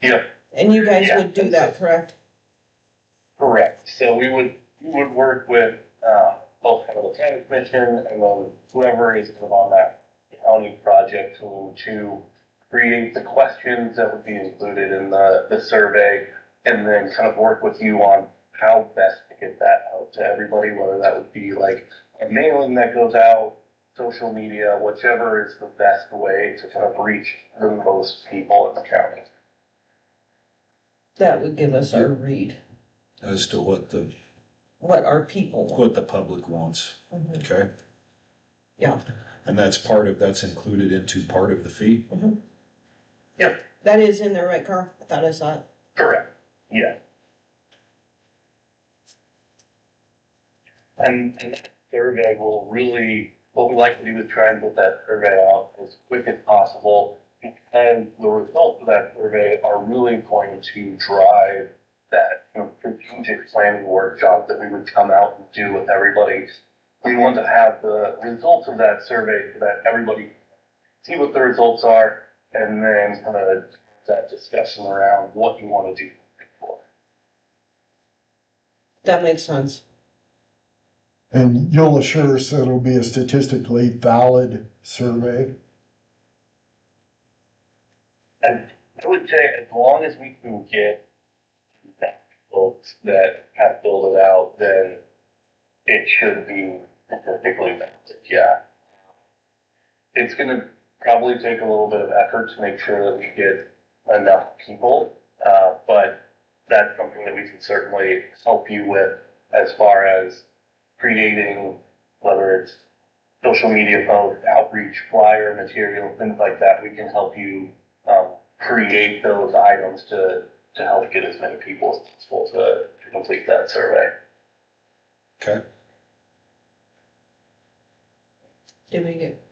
Yep. And you guys would do that, correct? Correct. So we would work with both kind of the planning commission and then whoever is kind of on that county project to create the questions that would be included in the survey, and then kind of work with you on how best to get that out to everybody, whether that would be like a mailing that goes out, social media, whichever is the best way to kind of reach the most people in the county. That would give us our read. As to what the what our people want. what the public wants, Mhm. okay? Yeah. And that's included into part of the fee? That is in there, right, Carl? I thought I saw it. Correct, yeah. And that survey will really, what we like to do is try and get that survey out as quick as possible. And the results of that survey are really going to drive that, strategic planning workshop that we would come out and do with everybody. We want to have the results of that survey so that everybody see what the results are, and then kind of that discussion around what you want to do. That makes sense. And you'll assure us that it'll be a statistically valid survey? And I would say as long as we can get folks that have filled it out, then it should be statistically valid, yeah. It's gonna probably take a little bit of effort to make sure that we get enough people, but that's something that we can certainly help you with as far as creating, whether it's social media posts, outreach, flyer material, things like that. We can help you create those items to help get as many people as possible to complete that survey. Okay.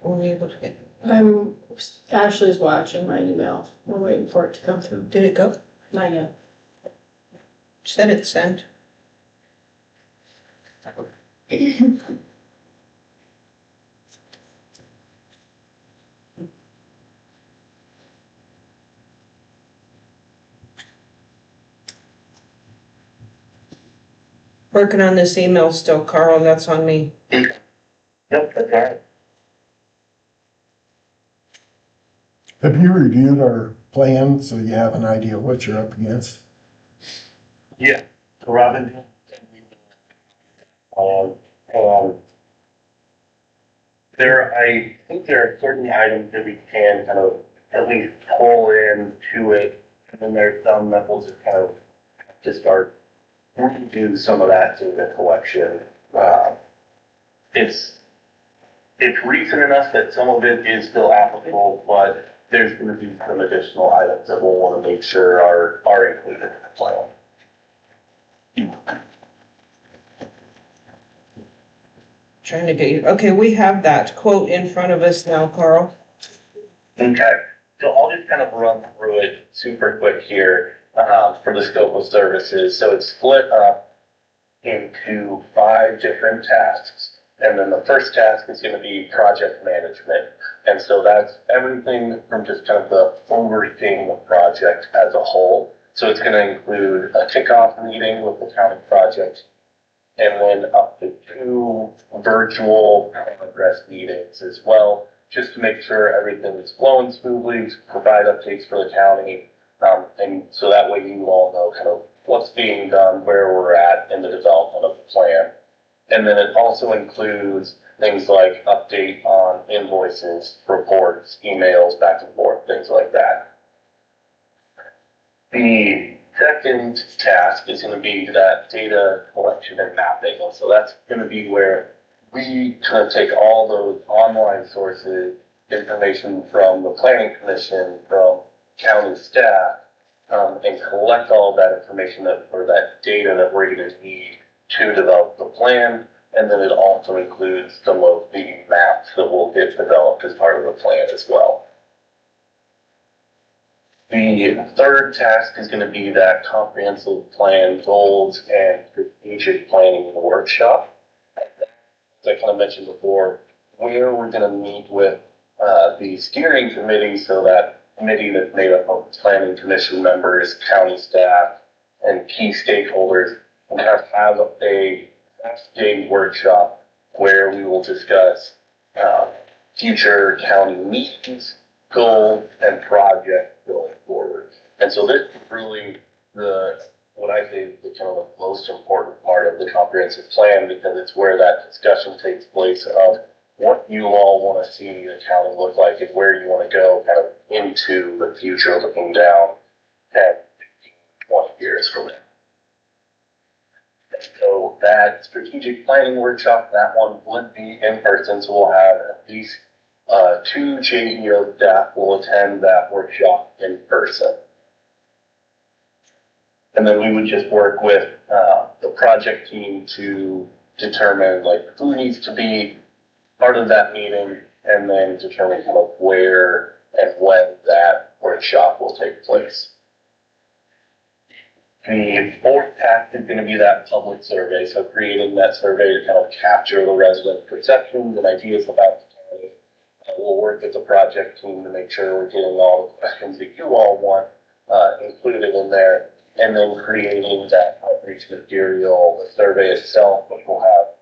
Were we able to get, Ashley's watching my email. We're waiting for it to come through. did it go? Not yet. Said it sent. Working on this email still, Carl, that's on me. Yep, that's all right. Have you reviewed our plan so you have an idea what you're up against? Yeah, so Robin, I think there are certain items that we can kind of at least pull into it, and then there's some that we'll just kind of just start redo some of that to the collection. It's recent enough that some of it is still applicable, but there's going to be some additional items that we'll want to make sure are included in the plan. Trying to get you, okay, we have that quote in front of us now, Carl. Okay, so I'll just kind of run through it super quick here for the scope of services. So it's split up into 5 different tasks. And then the first task is going to be project management. And so that's everything from just kind of the overseeing the project as a whole. So it's going to include a kickoff meeting with the county project, and then up to 2 virtual progress meetings as well, just to make sure everything is flowing smoothly, to provide updates for the county, and so that way you all know kind of what's being done, where we're at in the development of the plan. And then it also includes things like update on invoices, reports, emails, back and forth, things like that. The second task is going to be that data collection and mapping. And so that's going to be where we kind of take all those online sources, information from the planning commission, from county staff, and collect all of that information or that data that we're going to need to develop the plan. And then it also includes some of the maps that will get developed as part of the plan as well. The third task is going to be that comprehensive plan goals and strategic planning workshop. As I kind of mentioned before, where we're going to meet with the steering committee, so that committee that's made up of planning commission members, county staff, and key stakeholders, and have a day workshop where we will discuss future county meetings, goals, and projects going forward. And so this is really what I think is kind of the most important part of the comprehensive plan, because it's where that discussion takes place of what you all want to see the county look like and where you want to go kind of into the future, looking down 10, 15, 20 years from now. So that strategic planning workshop, that one would be in person, so we'll have at least 2 JEO staff will attend that workshop in person. And then we would just work with the project team to determine like who needs to be part of that meeting, and then determine kind of where and when that workshop will take place. The fourth task is going to be that public survey, so creating that survey to kind of capture the resident perceptions and ideas about the county. We'll work with the project team to make sure we're getting all the questions that you all want included in there, and then creating that outreach material, the survey itself, which will have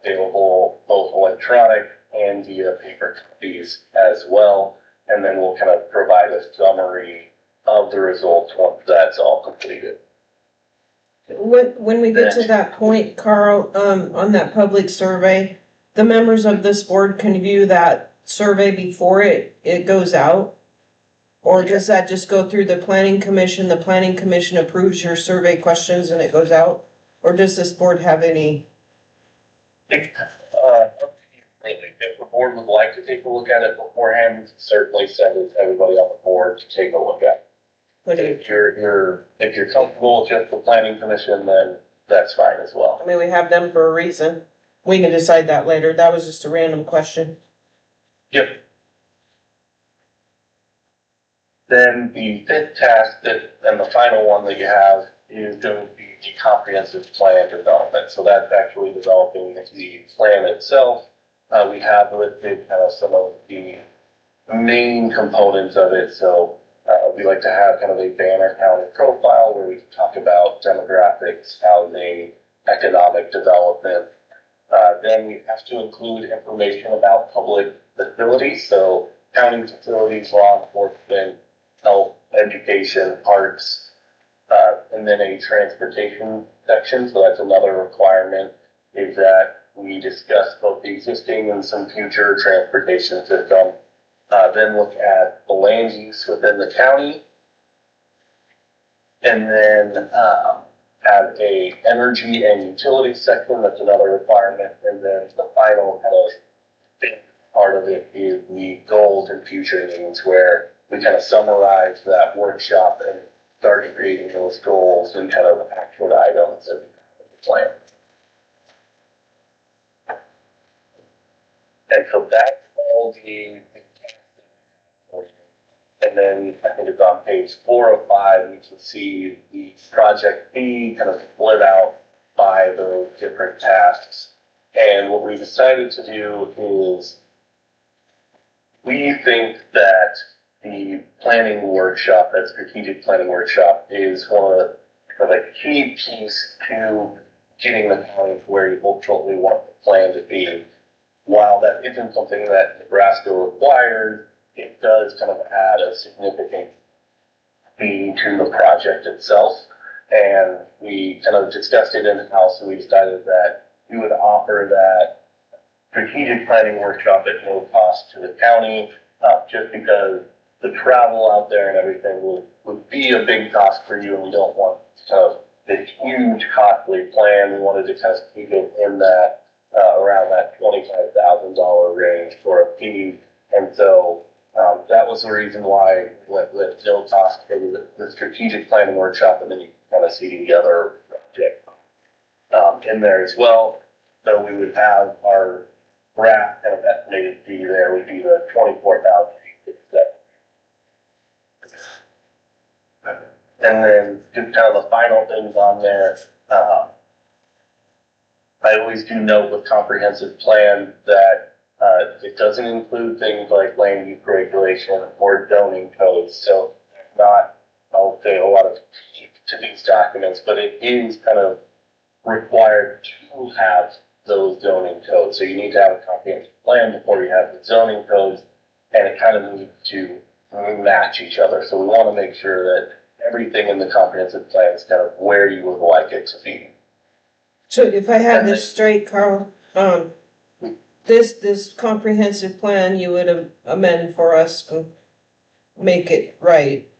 available both electronic and via paper copies as well. And then we'll kind of provide a summary of the results once that's all completed. When we get to that point, Carl, on that public survey, the members of this board can view that survey before it goes out? Or does that just go through the planning commission approves your survey questions and it goes out? Or does this board have any? If the board would like to take a look at it beforehand, certainly send it to everybody on the board to take a look at. If you're comfortable with just the planning commission, then that's fine as well. I mean, we have them for a reason. We can decide that later. That was just a random question. Yep. Then the fifth task and the final one that you have is going to be the comprehensive plan development. So that's actually developing the plan itself. We have listed kind of some of the main components of it. So we like to have kind of a banner county profile where we talk about demographics, housing, economic development. Then we have to include information about public facilities. So county facilities, law enforcement, health, education, parks, and then a transportation section. So that's another requirement, is that we discuss both the existing and some future transportation system. Then look at the land use within the county, and then have a energy and utility section. That's another requirement. And then the final kind of big part of it is the goals and future needs, where we kind of summarize that workshop and start creating those goals and kind of action items and plan. And so that's all the, and then I think it's on page 4 of 5, you can see the project B kind of split out by those different tasks. And what we decided to do is, we think that the planning workshop, that strategic planning workshop, is one of the key piece to getting the county to where you ultimately want the plan to be. While that isn't something that Nebraska requires, it does kind of add a significant fee to the project itself. And we kind of discussed it in-house, and we decided that we would offer that strategic planning workshop at no cost to the county, just because the travel out there and everything would be a big cost for you, and we don't want kind of this huge costly plan. We wanted to kind of keep it in that around that $25,000 range for a fee. And so that was the reason why let no cost for the strategic planning workshop, and then you kind of see the other project in there as well. So we would have our RAP kind of estimated fee there would be the $24,000. And then just kind of the final things on there. I always do note with comprehensive plan that it doesn't include things like land use regulation or zoning codes. So not, I'll say, a lot of teeth to these documents, but it is kind of required to have those zoning codes. So you need to have a comprehensive plan before you have the zoning codes, and it kind of needs to match each other. So we want to make sure that everything in the comprehensive plan is kind of where you would like it to be. So if I had this straight, Carl, this comprehensive plan you would amend for us to make it right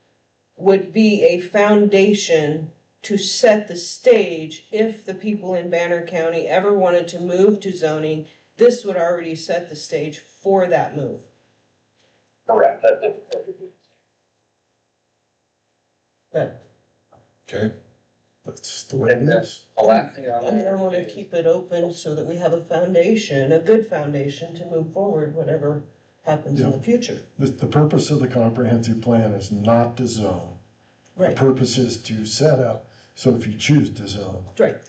would be a foundation to set the stage if the people in Banner County ever wanted to move to zoning, this would already set the stage for that move. Correct, that's it. But Okay. That's the way it And is. that's the last thing on I mean, I there. want to keep it open so that we have a foundation, a good foundation to move forward, whatever happens in the future. The purpose of the comprehensive plan is not to zone. The Right, purpose is to set up, so if you choose to zone. right.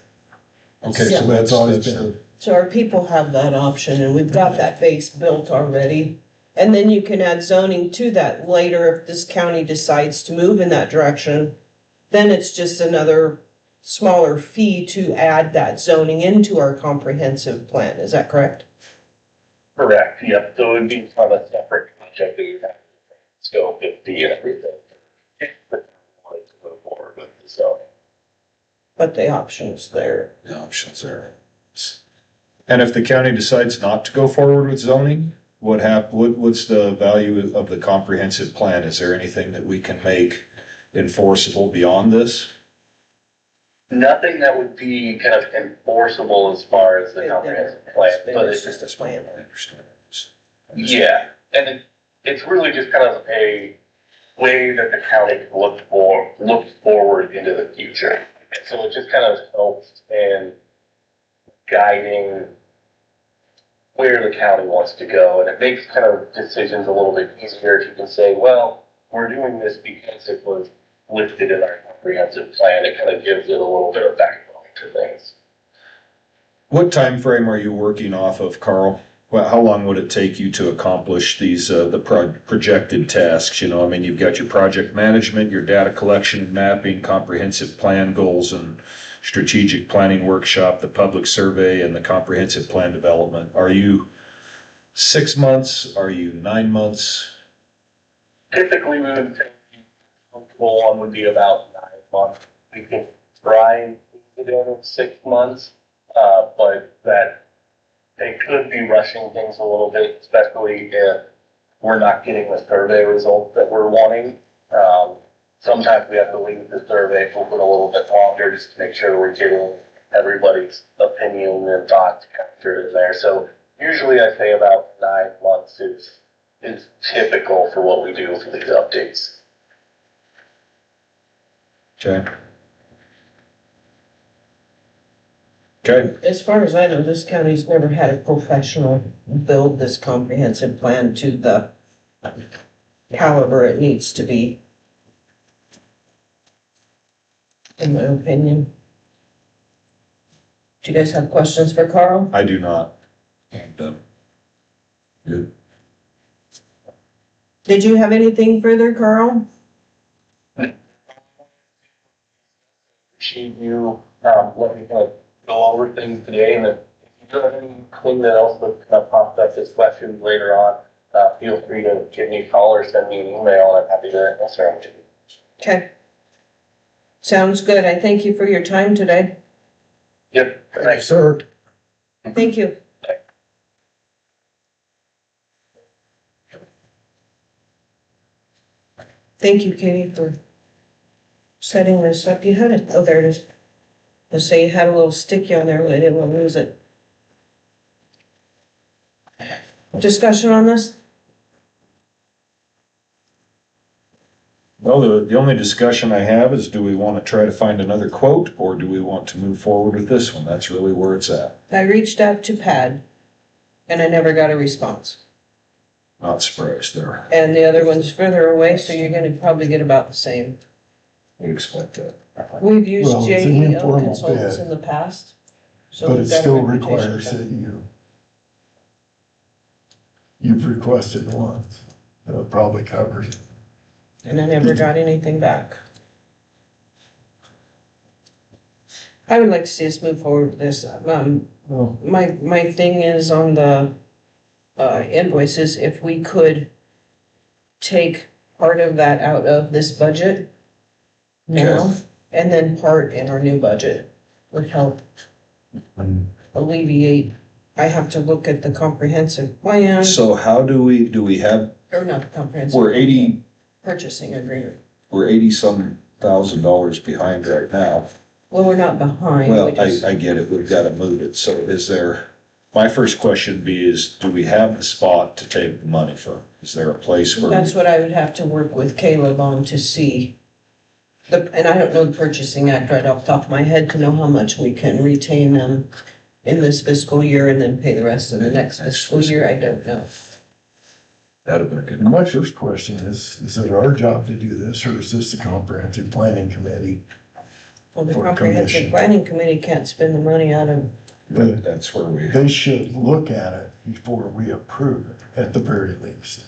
Okay, Yeah. so That's always that's been. So our people have that option and we've got that base built already. And then you can add zoning to that later if this county decides to move in that direction. Then it's just another smaller fee to add that zoning into our comprehensive plan. Is that correct? Correct, yep, so it would be kind of a separate project that you have scope and fee and everything. But wanted to move forward with it, so. But the option's there. the options there. And if the county decides not to go forward with zoning, what's the value of the comprehensive plan? Is there anything that we can make enforceable beyond this? Nothing that would be kind of enforceable as far as the comprehensive plan, but It's it's just a plan. I understand. yeah, and it's really just kind of a way that the county can look forward into the future. And so it just kind of helps in guiding where the county wants to go, and it makes kind of decisions a little bit easier if you can say, well, we're doing this because it was listed in our comprehensive plan. It kind of gives it a little bit of backbone to things. What time frame are you working off of, Carl? Well, how long would it take you to accomplish these, projected tasks? You know, I mean, you've got your project management, your data collection and mapping, comprehensive plan goals and strategic planning workshop, the public survey and the comprehensive plan development. Are you 6 months? Are you 9 months? Typically, we would say comfortable one would be about 9 months. We can try and keep it in 6 months, but that they could be rushing things a little bit, especially if we're not getting the survey results that we're wanting. Sometimes we have to leave the survey open a little bit longer just to make sure we're getting everybody's opinion and thoughts captured in there. So usually I say about 9 months is typical for what we do for these updates. Okay. Okay, As far as I know, this county's never had a professional build this comprehensive plan to the caliber it needs to be. In my opinion. Do you guys have questions for Carl? I do not. And, good. Did you have anything further, Carl? Appreciate you, let me kind of go over things today, and if you have anything that else that kind of popped up as questions later on, feel free to give me a call or send me an email, and I'm happy to answer them. Okay. Sounds good. I thank you for your time today. Yep, Thank you, thanks. sir. Thank you. Thank you, Katie, for setting this up. You had it, oh, there it is. Let's say you had a little sticky on there, but I didn't want to lose it. Discussion on this? Well, the only discussion I have is, do we want to try to find another quote, or do we want to move forward with this one? That's really where it's at. I reached out to Pad, and I never got a response. Not surprised there. And the other one's further away, so you're gonna probably get about the same. We expect that. We've used Well, it's an JEO informal consultants bid, in the past. so But it we've got a still reputation requires for that them. you've requested once. It'll probably cover it. And I never got anything back. I would like to see us move forward with this. Well, My thing is on the invoices, if we could take part of that out of this budget now, and then part in our new budget would help alleviate. I have to look at the comprehensive plan, So how do we have, or not the comprehensive. we're 80, Purchasing agreement. we're 80 some $100,000 behind right now. Well, we're not behind. Well, we just- I get it, we've gotta move it, so is there, my first question would be is, do we have the spot to take the money from? Is there a place where? That's what I would have to work with Caleb on to see. And I don't know the purchasing act right off the top of my head to know how much we can retain them in this fiscal year and then pay the rest in the next fiscal year. I don't know. That'd have been a good. My first question is it our job to do this, or is this the comprehensive planning committee? Well, the For comprehensive commission. planning committee can't spend the money out of, But That's where we, they should look at it before we approve it, at the very least.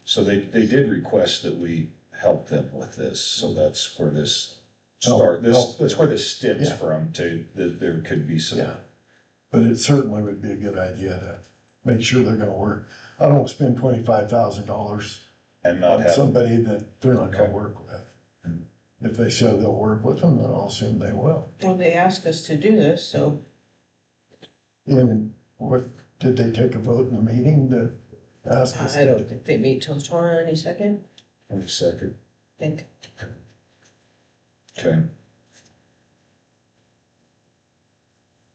so they did request that we help them with this, so that's where this that's where this stems Yeah. from, to, that there could be some. Yeah. But it certainly would be a good idea to make sure they're gonna work. I don't spend $25,000 And not on have. somebody that they're not Okay. gonna work with. If they show they'll work with them, then I'll assume they will. well, they asked us to do this, so And what, did they take a vote in the meeting to ask us? I don't think they meet till 22nd, Wait a second, I think. okay.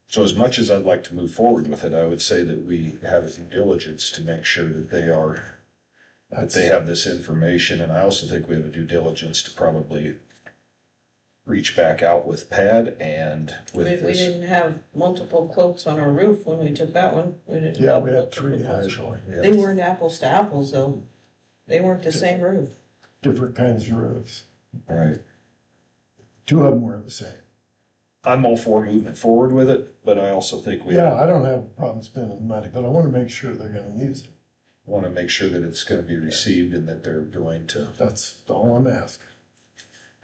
So as much as I'd like to move forward with it, I would say that we have due diligence to make sure that they have this information, and I also think we have a due diligence to probably reach back out with Pad and with We this. didn't have multiple quotes on our roof when we took that one. We didn't. Yeah, have we had multiple 3 quotes. actually, They weren't apples to apples though. They weren't the same roof. different kinds of roofs. Right. 2 of them were the same. I'm all for moving forward with it, but I also think we Yeah, I don't have a problem spending money, but I wanna make sure they're gonna use it. want to make sure that it's going to be received and that they're going to. That's all I'm asking.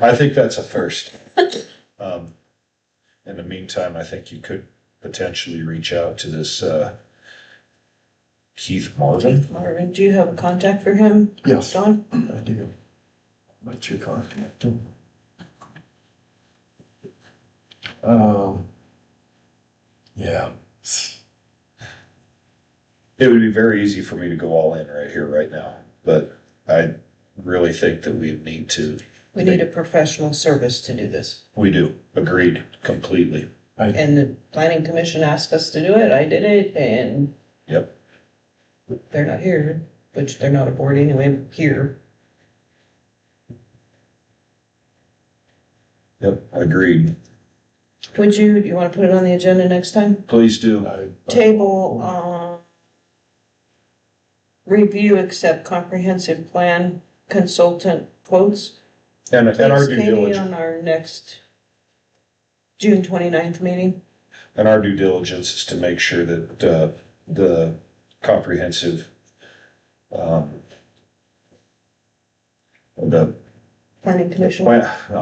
I think that's a first. In the meantime, I think you could potentially reach out to this, Keith Marvin. Marvin, do you have a contact for him? Yes, Don? I do. Let you contact them. Yeah, It would be very easy for me to go all in right here, right now, but I really think that we need to. We need a professional service to do this. We do, agreed, completely. And the planning commission asked us to do it. I did it and. Yep. They're not here, which they're not a board anyway, here. Yep, agreed. Do you want to put it on the agenda next time? Please do. Table, review, accept comprehensive plan consultant quotes. And our Please, due Katie, diligence, on our next June 29th meeting. and our due diligence is to make sure that, the comprehensive, the Planning commission.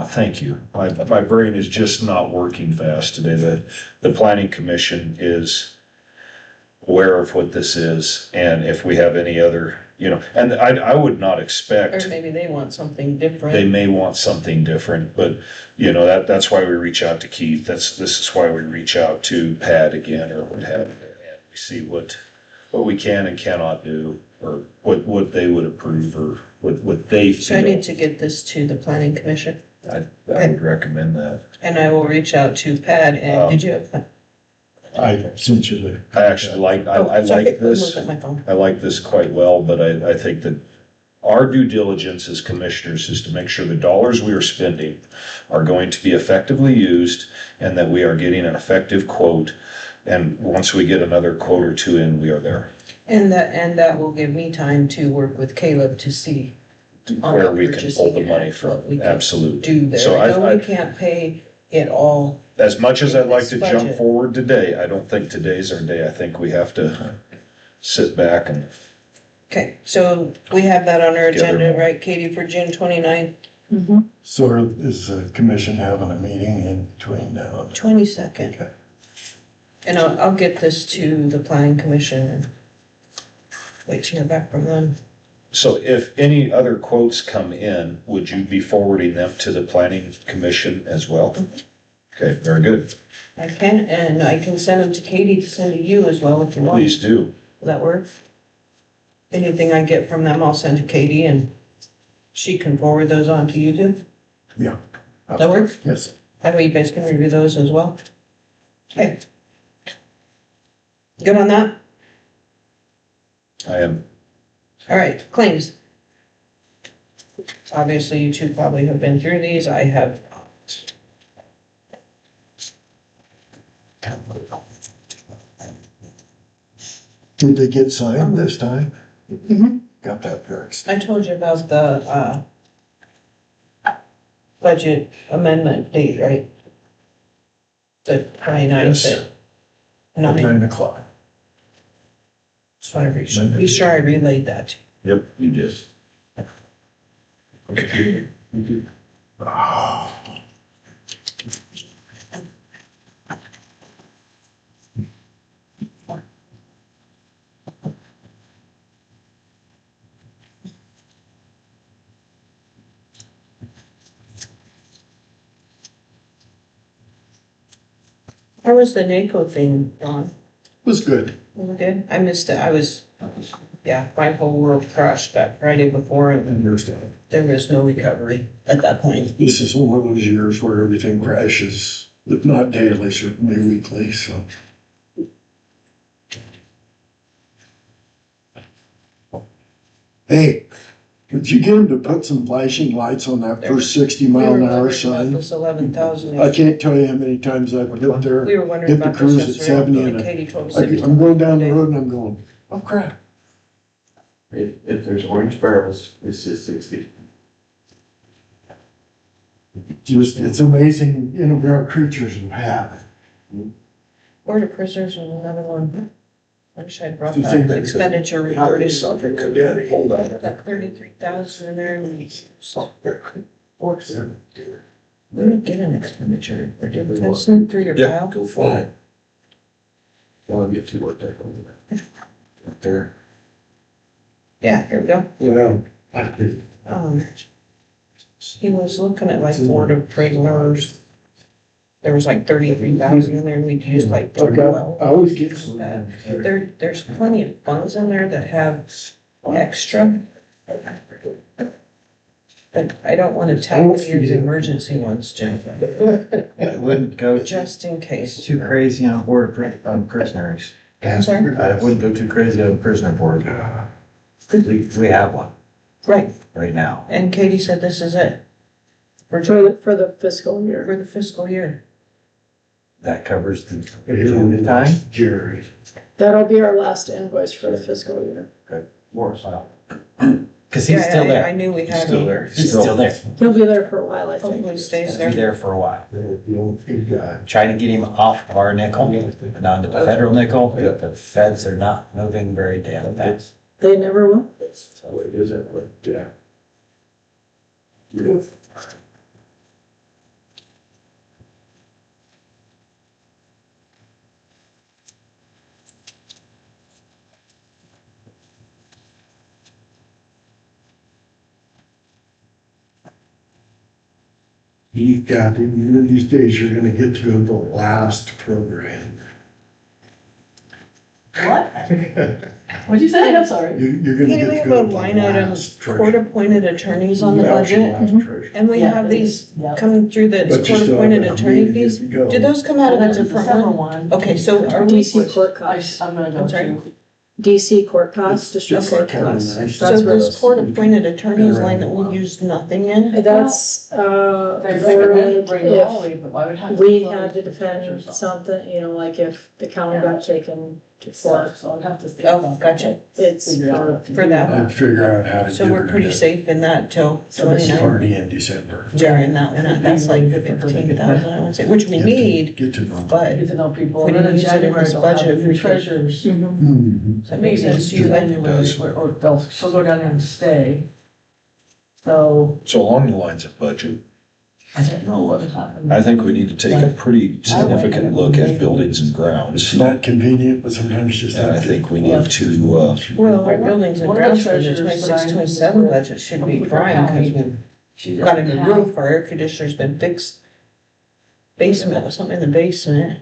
thank you. My brain is just not working fast today. The planning commission is aware of what this is, and if we have any other, and I would not Or expect, maybe they want something they different. may want something different, but, that's why we reach out to Keith. This is why we reach out to Pat again, or what have you, and we see what we can and cannot do, or what they would approve, or what they So I need feel. to get this to the planning commission I would recommend that. and I will reach out to Pat and did you have? I sent you the. I actually like, I Oh, sorry, like this. look at my phone. I like this quite well, but I think that our due diligence as commissioners is to make sure the dollars we are spending are going to be effectively used and that we are getting an effective quote. And once we get another quote or two in, we are there. And that will give me time to work with Caleb to see on Where the we can pull the purchasing money act, what we from, can absolutely. do there. So I know I, we can't pay it all. as much as I'd like to in this jump budget. forward today, I don't think today's our day. I think we have to sit back and, Okay, so we have that on our Get her agenda, more. right, Katie, for June 29th, So is the commission having a meeting in between now and? 22nd. Okay. And I'll get this to the planning commission and wait to hear back from them. so if any other quotes come in, would you be forwarding them to the planning commission as well? Okay, very good. I can, and I can send them to Katie to send to you as well if you want. Please do. Will that work? Anything I get from them, I'll send to Katie and she can forward those on to you too. Yeah, That works? Yes. That way you guys can review those as well. Okay. Good on that? I am. All right, claims. Obviously, you two probably have been through these. I have not. Did they get signed this time? Mhm. Got that fixed. I told you about the, budget amendment date, right? The 29th Yes. at 9. 9 o'clock. Just want to be sure I relayed that to you. Yep, you did. Okay. How was the NACO thing, Ron? Was good. Was it good? I missed it. My whole world crashed that Friday before and Understand. there was no recovery at that point. This is one of those years where everything crashes, if not daily, certainly weekly, so. Hey, did you get him to put some flashing lights on that first 60-mile-an-hour sign? This 11,000. I can't tell you how many times I've put there, We were wondering hit the about cruise this at yesterday. 70 and and Katie told us. I'm going down the road and I'm going, oh crap. If there's orange barrels, it's just 60. Just, it's amazing, there are creatures who have. Board of Prisoners was another one. I wish I'd brought Do you think that that- expenditure How report. does something come down, hold on. That 33,000 in there. And we Dear. didn't get an expenditure report, did we? That's in through your Yeah, file. go for it. Want to get too worked up on that. Right there. Yeah, here we go. Well, He was looking at like Board of Prisoners. There was like 33,000 in there and we used like 12. I always get some. There's plenty of funds in there that have extra. But I don't want to tackle these emergency ones, Jennifer, I wouldn't go just in case. too crazy on board on prisoners. I'm sorry? I wouldn't go too crazy on the prisoner board. We have one Right, right now. and Katie said this is it. For For the fiscal year. the fiscal year. That covers the time. Jerry. That'll be our last invoice for the fiscal year. More so. Cause he's still I there. knew we had Still him. there. He's still there. He'll be there for a while, I think. Hopefully stays He'll there. be there for a while. The old big guy. Trying to get him off of our nickel and onto the federal nickel. The feds are not moving very damn fast. They never will. That's how it is, but, yeah. You got him, one of these days you're gonna get to the last program. What? What'd you say? I'm sorry. You're gonna Hey, get we to have go a to the line item, last treasure. court-appointed attorneys on the Actual budget. last treasure. And we Yeah, have these yeah. coming through the But you still court-appointed have a attorney meeting fees. to go. Do those come out of a That's a different December one? one. Okay, so are we, DC court costs. I'm gonna go I'm sorry? to. DC court costs, district Just court kinda costs. nice. so That's where this those, court-appointed attorneys line that we use nothing in? that's, They for recommend bring if Holly, but why would have? we had to defend something, like if the county got taken to court, So I'd have to. think Oh, about gotcha. it's Figure out. For that. I'd figure out how to So do we're pretty it. safe in that till It's 29. already in December. During that one, that's like 15,000, I would say, which we need, Get to know. but Get to know people. We And then in didn't use it in January, this they'll have budget, new we could- treasures. Mhm. does that make sense to you? January, or she'll go down there and stay. So So along the lines of budget, I don't know what happened. I think we need to take a pretty significant look at buildings and grounds. It's not convenient, but sometimes just. And I think we need to, Well, our buildings and One of the grounds for the treasures 26, that I- 27 budget should be prime, because we've got a new roof, our air conditioner's been fixed. Basement, something in the basement,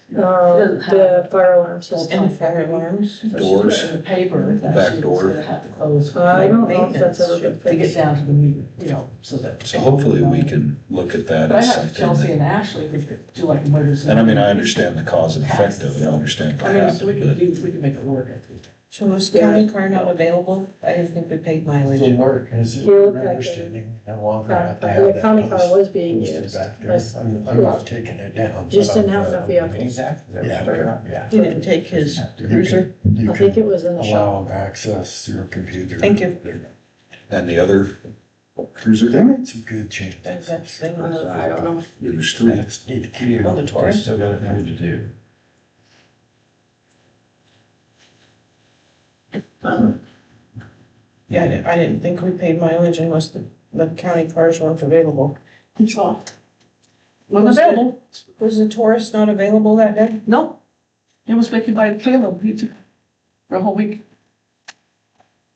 The fire alarm system. And fire alarms. Doors, In the paper, that back she's door. gonna have to close. I don't know if that's ever been To get fixed. down to the meter, you know, so that. so hopefully we can look at that But I as have Chelsea something. and Ashley, we could do like emergency. And I mean, I understand the cause and effect of it, I understand what I mean, so we happened, can but we can make it work, I think. So was county car not available? I didn't think we paid mileage. The work, is it Fuel my package. understanding, no longer have to have The that county car post- was being posted used. back there. I'm not taking it down. Just but didn't have I'm, enough vehicles. Yeah. He didn't take his cruiser. You I think can it was in the shop. allow access your computer. Thank you. and the other cruiser, They made some good changes. That's the thing. I don't know. there's three. That's need to keep. On the Taurus. Still got more to do. Yeah, I didn't think we paid mileage unless the county cars weren't available. So. Wasn't available. Was the Taurus not available that day? No. It was taken by Caleb, he took for a whole week.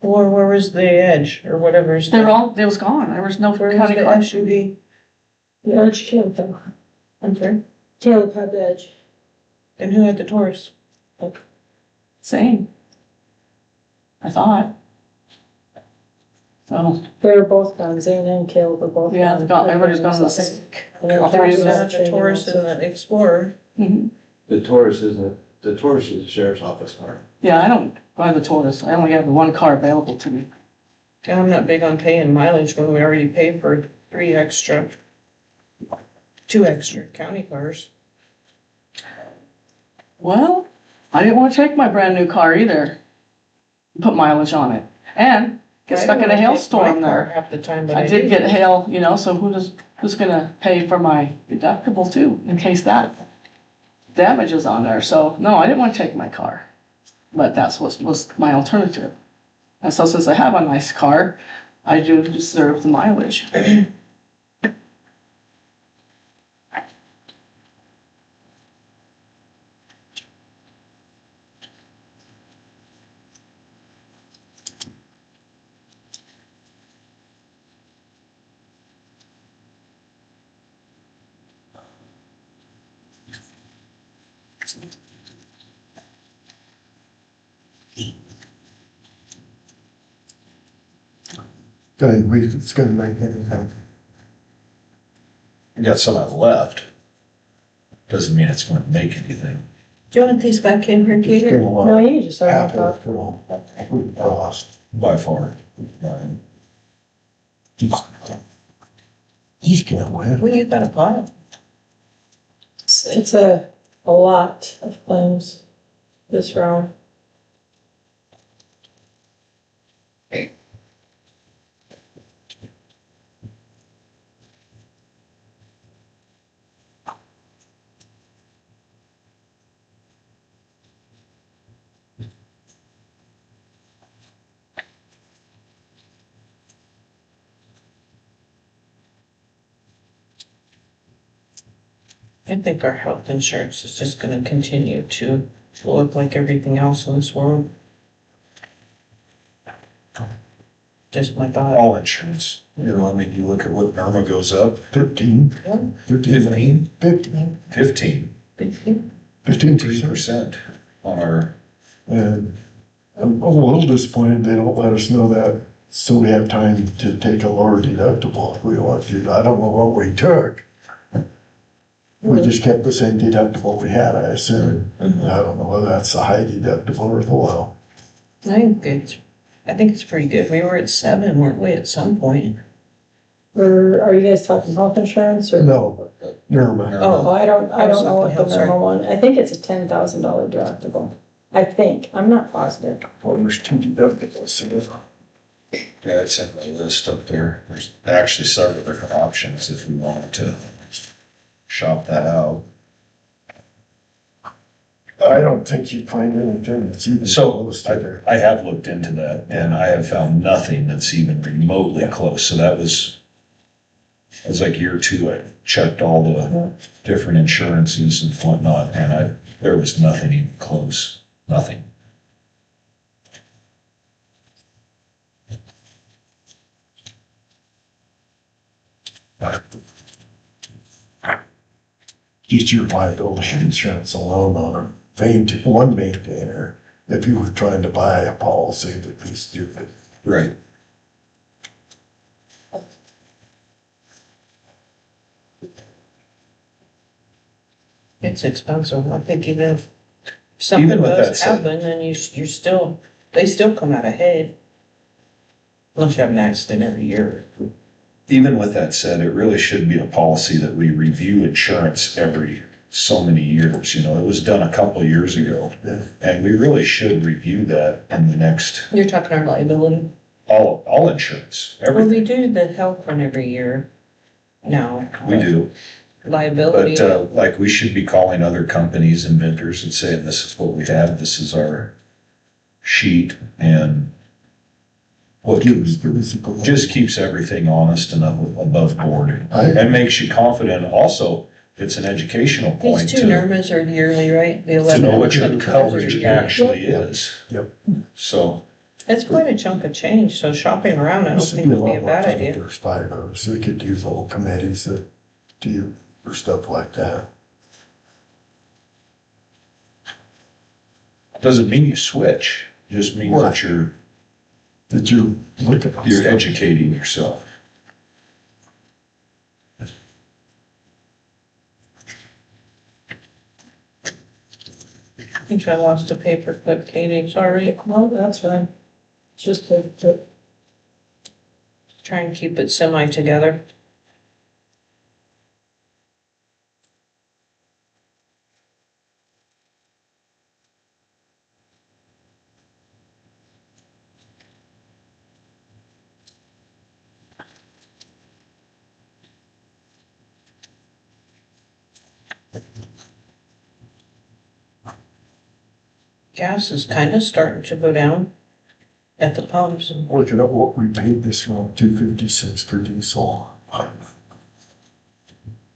Or where was the Edge or whatever's? They were all, it was gone, there was no Where was county the car. SUV? The edge Caleb had. I'm sorry. Caleb had the edge. And who had the Taurus? Same. I thought. So, They were both gone. Zane and Caleb were both. yeah, everybody's gone to the same. And then all three of Cassie them. was The trading Taurus also. and the Explorer. Mhm. The Taurus isn't, the Taurus is the sheriff's office car. Yeah, I don't buy the Taurus, I only have the one car available to me. I'm not big on paying mileage when we already paid for two extra county cars. Well, I didn't wanna take my brand new car either. Put mileage on it, and get I stuck in don't a wanna take hailstorm my car there. half the time, but I did get hail, you know, so who's gonna pay for my deductible too, in case that damage is on there, so, no, I didn't wanna take my car. But that's what was my alternative. And so since I have a nice car, I do deserve the mileage. It's gonna make anything. You got some of that left. Doesn't mean it's gonna make anything. Do you want these back in here, It's Peter? gonna No, you just started half off. of the full cost. By far. Right. He's gonna win. Well, you got a pile. It's a lot of claims this round. I think our health insurance is just gonna continue to look like everything else in this world. Just my thought. All insurance, you know, I mean, you look at what Irma goes up, 15, Yeah. 15, 15, 15% 15%. on our, And I'm a little disappointed they don't let us know that, so we have time to take a lower deductible if we want to. I don't know what we took. We just kept the same deductible we had, I assume. I don't know whether that's the high deductible or the low. I think it's pretty good. We were at 7, weren't we, at some point? Or are you guys talking health insurance or? No, Irma. Oh, I don't know what the Health, sorry. normal one, I think it's a $10,000 deductible. I think, I'm not positive. Well, there's two deductibles. So yeah, it's in the list up there. There's actually several different options if we wanted to shop that out. I don't think you'd find anything that's even So close to there. I have looked into that and I have found nothing that's even remotely close. So that was, it was like year 2, I checked all the different insurances and whatnot, and there was nothing even close, nothing. just your liability insurance alone on one maintainer, if you were trying to buy a policy, would be stupid. Right. It's expensive. I think even if something Even with that does said- happen, then you're still, they still come out ahead. Unless you have an accident every year. Even with that said, it really should be a policy that we review insurance every so many years. You know, it was done a couple of years ago. Yeah. And we really should review that in the next, You're talking our liability. all insurance, Well, everything we do the health one every year now. we do. Liability. But, like, we should be calling other companies and vendors and saying, this is what we have, this is our sheet, and what just keeps everything honest and above board. And makes you confident. Also, it's an educational point These two to NERMAs are yearly, right? The know 11 what your NERMAs are coverage yearly. actually is. Yep. So, It's quite a chunk of change, so shopping around, I don't This would think be a would be lot a more bad fun idea. if there's fire, so we could use little committees that do for stuff like that. doesn't mean you switch, just means that you're That you look at. you're educating yourself. I think I lost a paper clip, Katie, sorry. No, that's fine. It's just to Try and keep it semi together. Gas is kind of starting to go down at the pumps. Looking at what we paid this month, $2.56 for diesel.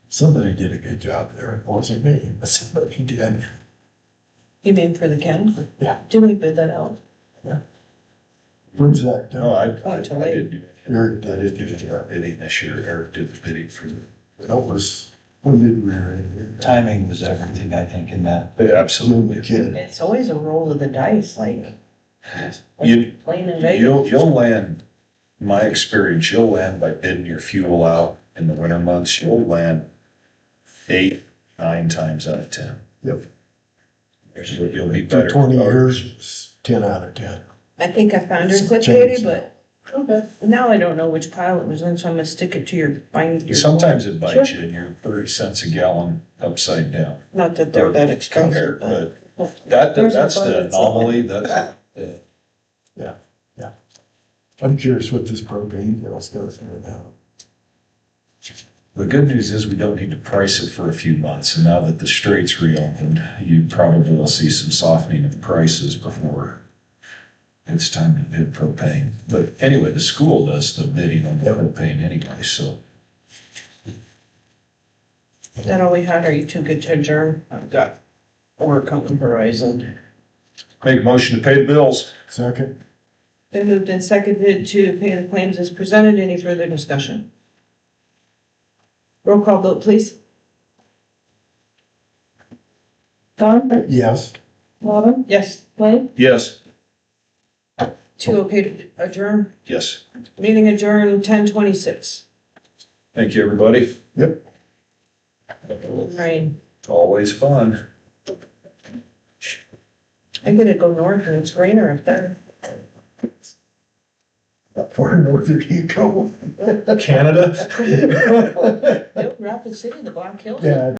Somebody did a good job there. It wasn't me, but somebody did. You mean for the county? Yeah. Did we bid that out? When's that No, done? I did do it. Eric I did did it. do the bidding this year. Eric did the bidding for the. That was, when did we renew? Timing was everything, I think, in that. Absolutely. Kid. It's always a roll of the dice, like. You, Playing in Vegas. you'll land, my experience, you'll land by bidding your fuel out in the winter months, you'll land 8, 9 times out of 10. Yep. You'll be For better. 20 years, it's 10 out of 10. I think I found your clip, Changed. Katie, but now I don't know which pile it was in, so I'm gonna stick it to your. Sometimes it bites you and you're 30 cents a gallon upside down. Not that they're that expensive, Compared, but. but There's a that's the budget anomaly, that's, I'm curious what this propane bill's going to now. the good news is we don't need to price it for a few months. And now that the straits reopened, you probably will see some softening of prices before it's time to bid propane. But anyway, the school does the bidding on the propane anyway, so. Is that all we had? Are you too good to adjourn? I've got work on the horizon. Make motion to pay the bills. Second? Been moved and seconded to pay the claims as presented. Any further discussion? Roll call vote, please. Don, Yes. Robin, Yes. Wade, Yes. 2 okay to adjourn. Yes. Meeting adjourned 10:26. Thank you, everybody. Yep. Rain. Always fun. I gotta go north and it's greener up there. Where north did you go? Canada? Rapid City, the Black Hills. Yeah.